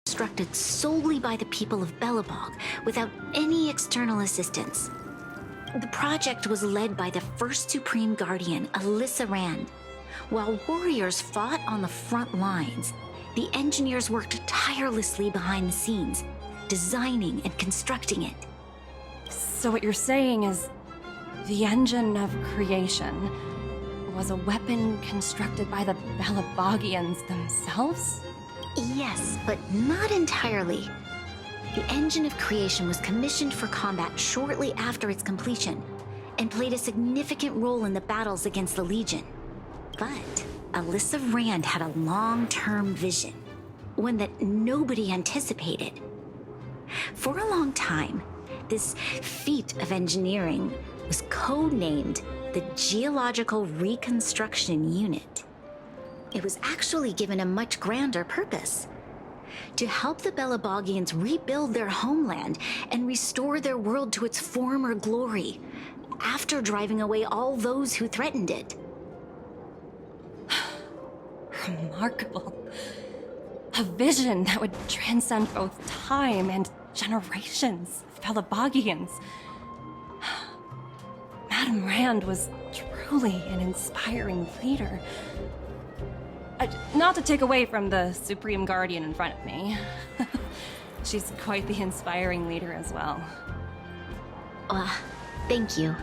constructed solely by the people of Belobog, without any external assistance. The project was led by the first Supreme Guardian, Alyssa Rand. While warriors fought on the front lines, the engineers worked tirelessly behind the scenes, designing and constructing it. So what you're saying is, the engine of creation was a weapon constructed by the Belabogians themselves? Yes, but not entirely. The engine of creation was commissioned for combat shortly after its completion, and played a significant role in the battles against the Legion. But Alyssa Rand had a long-term vision, one that nobody anticipated. For a long time, this feat of engineering was codenamed the Geological Reconstruction Unit. It was actually given a much grander purpose: to help the Belabogians rebuild their homeland and restore their world to its former glory, after driving away all those who threatened it. Remarkable. A vision that would transcend both time and generations of Belabogians. Madame Rand was truly an inspiring leader. Not to take away from the Supreme Guardian in front of me. She's quite the inspiring leader as well. Thank you.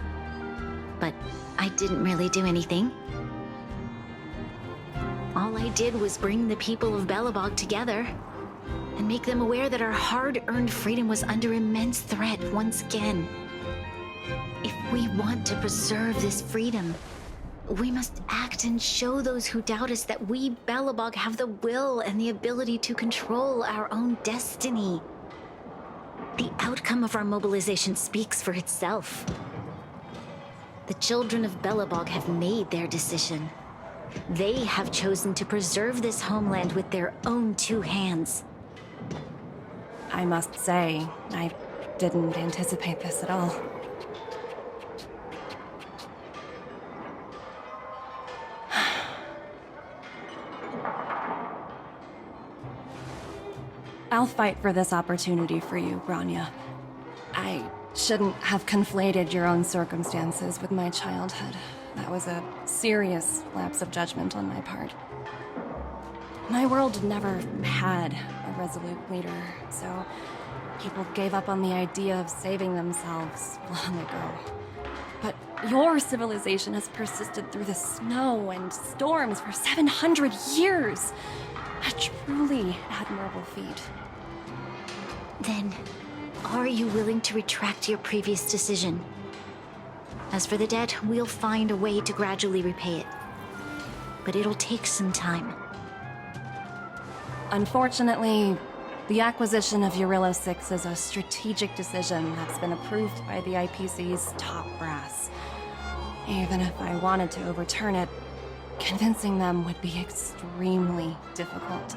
But I didn't really do anything. All I did was bring the people of Belobog together and make them aware that our hard-earned freedom was under immense threat once again. If we want to preserve this freedom, we must act and show those who doubt us that we, Belobog, have the will and the ability to control our own destiny. The outcome of our mobilization speaks for itself. The children of Belobog have made their decision. They have chosen to preserve this homeland with their own two hands. I must say, I didn't anticipate this at all. I'll fight for this opportunity for you, Branya. I shouldn't have conflated your own circumstances with my childhood. That was a serious lapse of judgment on my part. My world never had a resolute leader, so people gave up on the idea of saving themselves long ago. But your civilization has persisted through the snow and storms for 700 years. A truly admirable feat. Then, are you willing to retract your previous decision? As for the debt, we'll find a way to gradually repay it. But it'll take some time. Unfortunately, the acquisition of Urilla 6 is a strategic decision that's been approved by the IPC's top brass. Even if I wanted to overturn it, convincing them would be extremely difficult.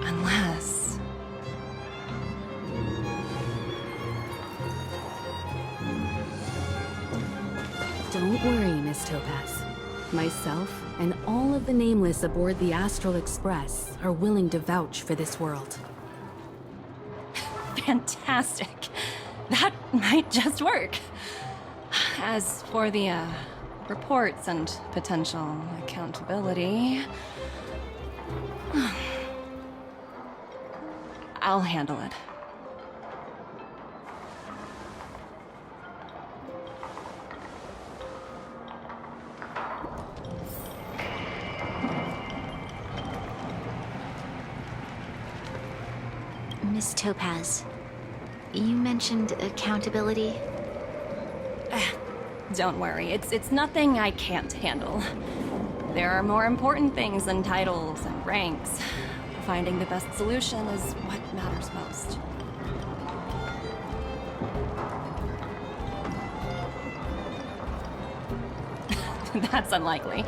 Unless... Don't worry, Miss Topaz. Myself and all of the Nameless aboard the Astral Express are willing to vouch for this world. Fantastic. That might just work. As for the, reports and potential accountability... I'll handle it. Miss Topaz, you mentioned accountability. Don't worry, it's nothing I can't handle. There are more important things than titles and ranks. Finding the best solution is what matters most. That's unlikely.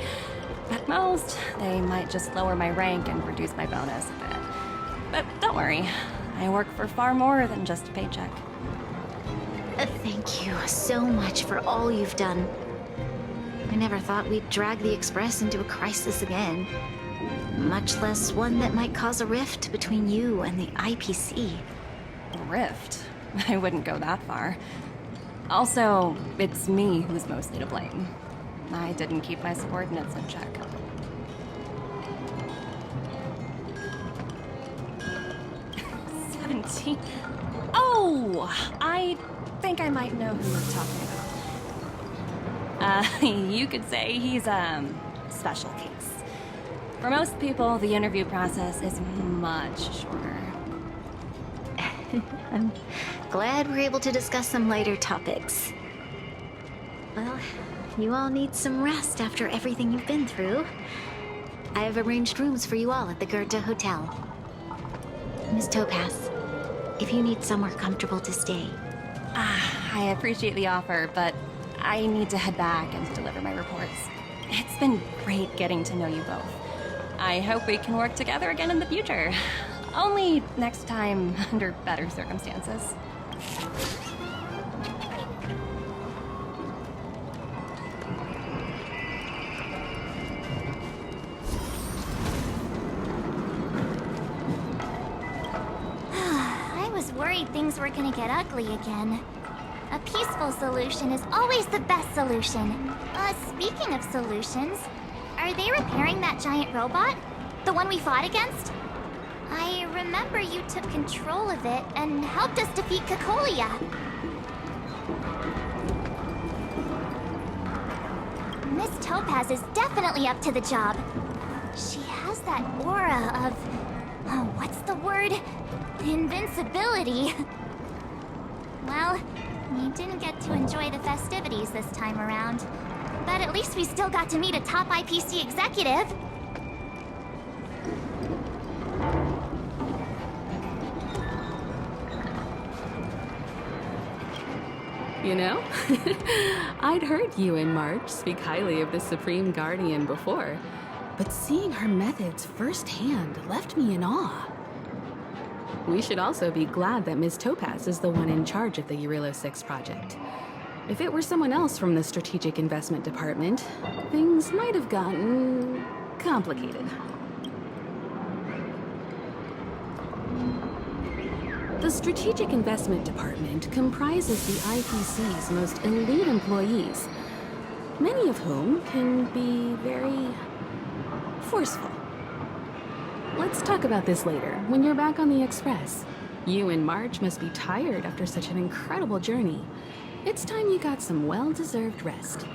At most, they might just lower my rank and reduce my bonus a bit. But don't worry, I work for far more than just a paycheck. Thank you so much for all you've done. I never thought we'd drag the Express into a crisis again. Much less one that might cause a rift between you and the IPC. A rift? I wouldn't go that far. Also, it's me who's mostly to blame. I didn't keep my subordinates in check. Oh! I think I might know who you're talking about. You could say he's a special case. For most people, the interview process is much shorter. I'm glad we're able to discuss some lighter topics. Well, you all need some rest after everything you've been through. I have arranged rooms for you all at the Goethe Hotel. Miss Topaz, if you need somewhere comfortable to stay. I appreciate the offer, but I need to head back and deliver my reports. It's been great getting to know you both. I hope we can work together again in the future. Only next time under better circumstances. I was worried things were gonna get ugly again. A peaceful solution is always the best solution. Speaking of solutions, are they repairing that giant robot? The one we fought against? I remember you took control of it and helped us defeat Cacolia. Miss Topaz is definitely up to the job. She has that aura of... what's the word? Invincibility. Well, we didn't get to enjoy the festivities this time around. But at least we still got to meet a top IPC executive. You know, I'd heard you and March speak highly of the Supreme Guardian before, but seeing her methods firsthand left me in awe. We should also be glad that Ms. Topaz is the one in charge of the Eurilo 6 project. If it were someone else from the Strategic Investment Department, things might have gotten complicated. The Strategic Investment Department comprises the IPC's most elite employees, many of whom can be very forceful. Let's talk about this later, when you're back on the Express. You and Marge must be tired after such an incredible journey. It's time you got some well-deserved rest.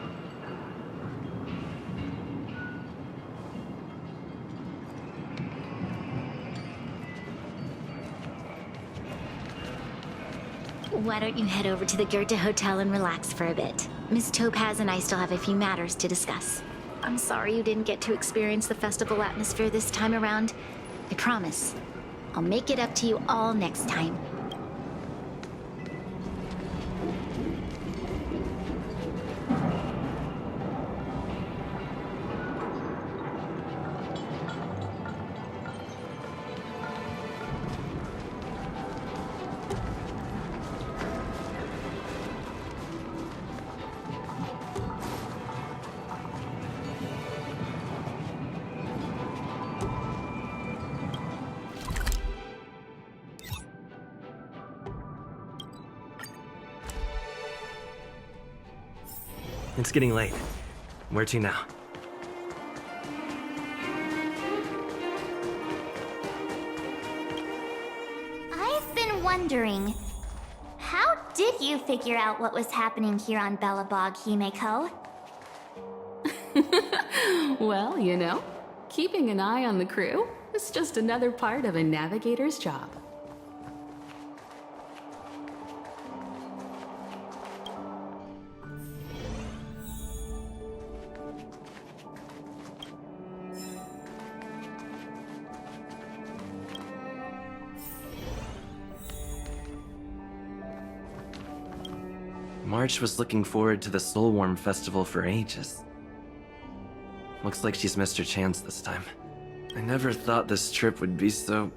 Why don't you head over to the Goethe Hotel and relax for a bit? Miss Topaz and I still have a few matters to discuss. I'm sorry you didn't get to experience the festival atmosphere this time around. I promise, I'll make it up to you all next time. It's getting late. Where to now? I've been wondering, how did you figure out what was happening here on Belobog, Himeko? Well, you know, keeping an eye on the crew is just another part of a navigator's job. March was looking forward to the Soulworm Festival for ages. Looks like she's missed her chance this time. I never thought this trip would be so...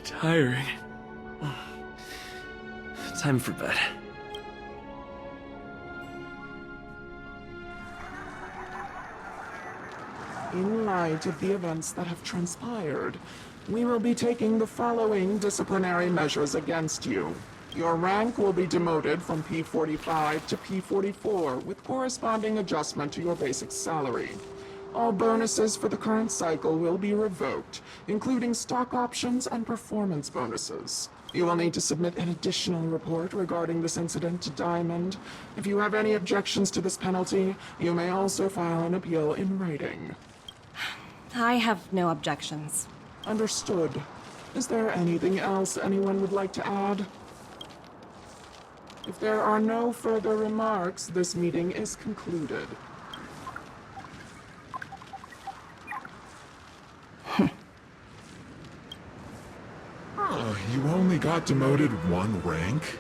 tiring. Time for bed. In light of the events that have transpired, we will be taking the following disciplinary measures against you. Your rank will be demoted from P45 to P44 with corresponding adjustment to your basic salary. All bonuses for the current cycle will be revoked, including stock options and performance bonuses. You will need to submit an additional report regarding this incident to Diamond. If you have any objections to this penalty, you may also file an appeal in writing. I have no objections. Understood. Is there anything else anyone would like to add? If there are no further remarks, this meeting is concluded. You only got demoted one rank?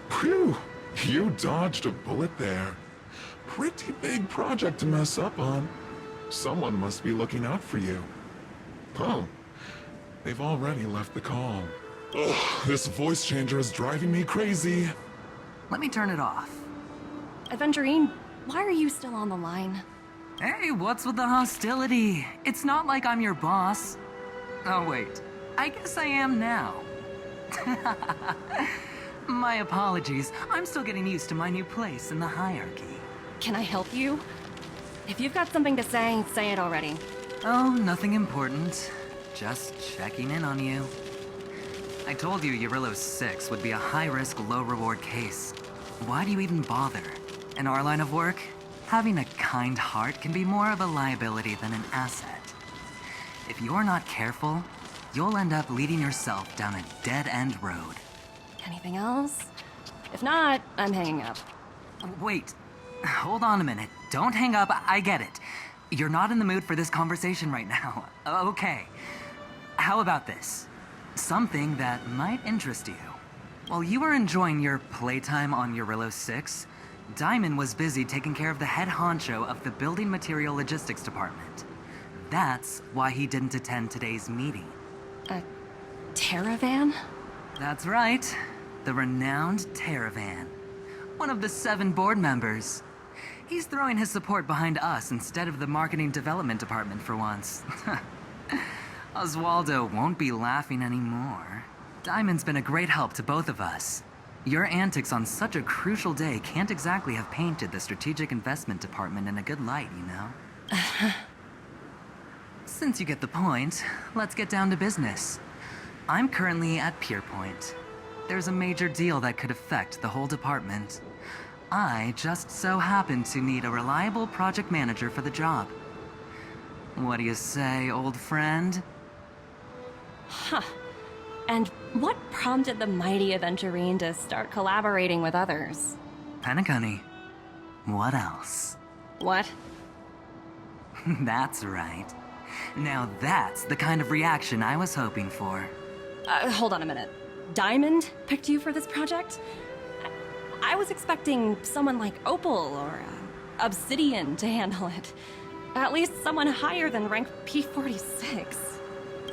Phew, you dodged a bullet there. Pretty big project to mess up on. Someone must be looking out for you. Oh, they've already left the call. Ugh, this voice changer is driving me crazy. Let me turn it off. Aventurine, why are you still on the line? Hey, what's with the hostility? It's not like I'm your boss. Oh, wait. I guess I am now. My apologies. I'm still getting used to my new place in the hierarchy. Can I help you? If you've got something to say it already. Oh, nothing important. Just checking in on you. I told you Eurillo 6 would be a high-risk, low-reward case. Why do you even bother? In our line of work, having a kind heart can be more of a liability than an asset. If you're not careful, you'll end up leading yourself down a dead-end road. Anything else? If not, I'm hanging up. Wait. Hold on a minute. Don't hang up. I get it. You're not in the mood for this conversation right now. Okay. How about this? Something that might interest you. While you were enjoying your playtime on Eurillo 6, Diamond was busy taking care of the head honcho of the Building Material Logistics Department. That's why he didn't attend today's meeting. A Terravan? That's right. The renowned Terravan. One of the 7 board members. He's throwing his support behind us instead of the Marketing Development Department for once. Oswaldo won't be laughing anymore. Diamond's been a great help to both of us. Your antics on such a crucial day can't exactly have painted the Strategic Investment Department in a good light, you know? Since you get the point, let's get down to business. I'm currently at Pierpoint. There's a major deal that could affect the whole department. I just so happen to need a reliable project manager for the job. What do you say, old friend? Huh. And what prompted the mighty Aventurine to start collaborating with others? Penacony. What else? What? That's right. Now that's the kind of reaction I was hoping for. Hold on a minute. Diamond picked you for this project? I was expecting someone like Opal or Obsidian to handle it. At least someone higher than rank P46.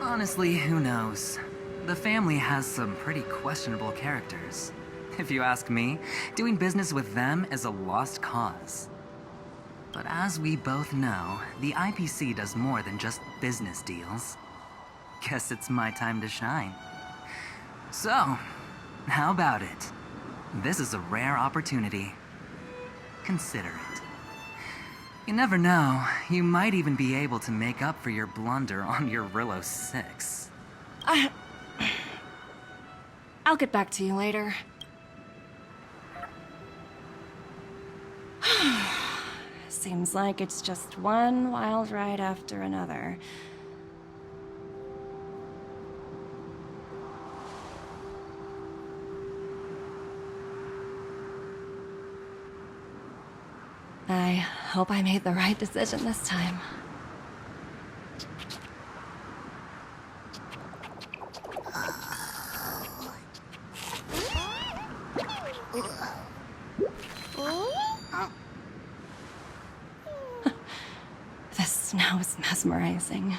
Honestly, who knows? The family has some pretty questionable characters. If you ask me, doing business with them is a lost cause. But as we both know, the IPC does more than just business deals. Guess it's my time to shine. So, how about it? This is a rare opportunity. Consider it. You never know, you might even be able to make up for your blunder on Eurillo 6. I'll get back to you later. Seems like it's just one wild ride after another. I hope I made the right decision this time. Just now is mesmerizing.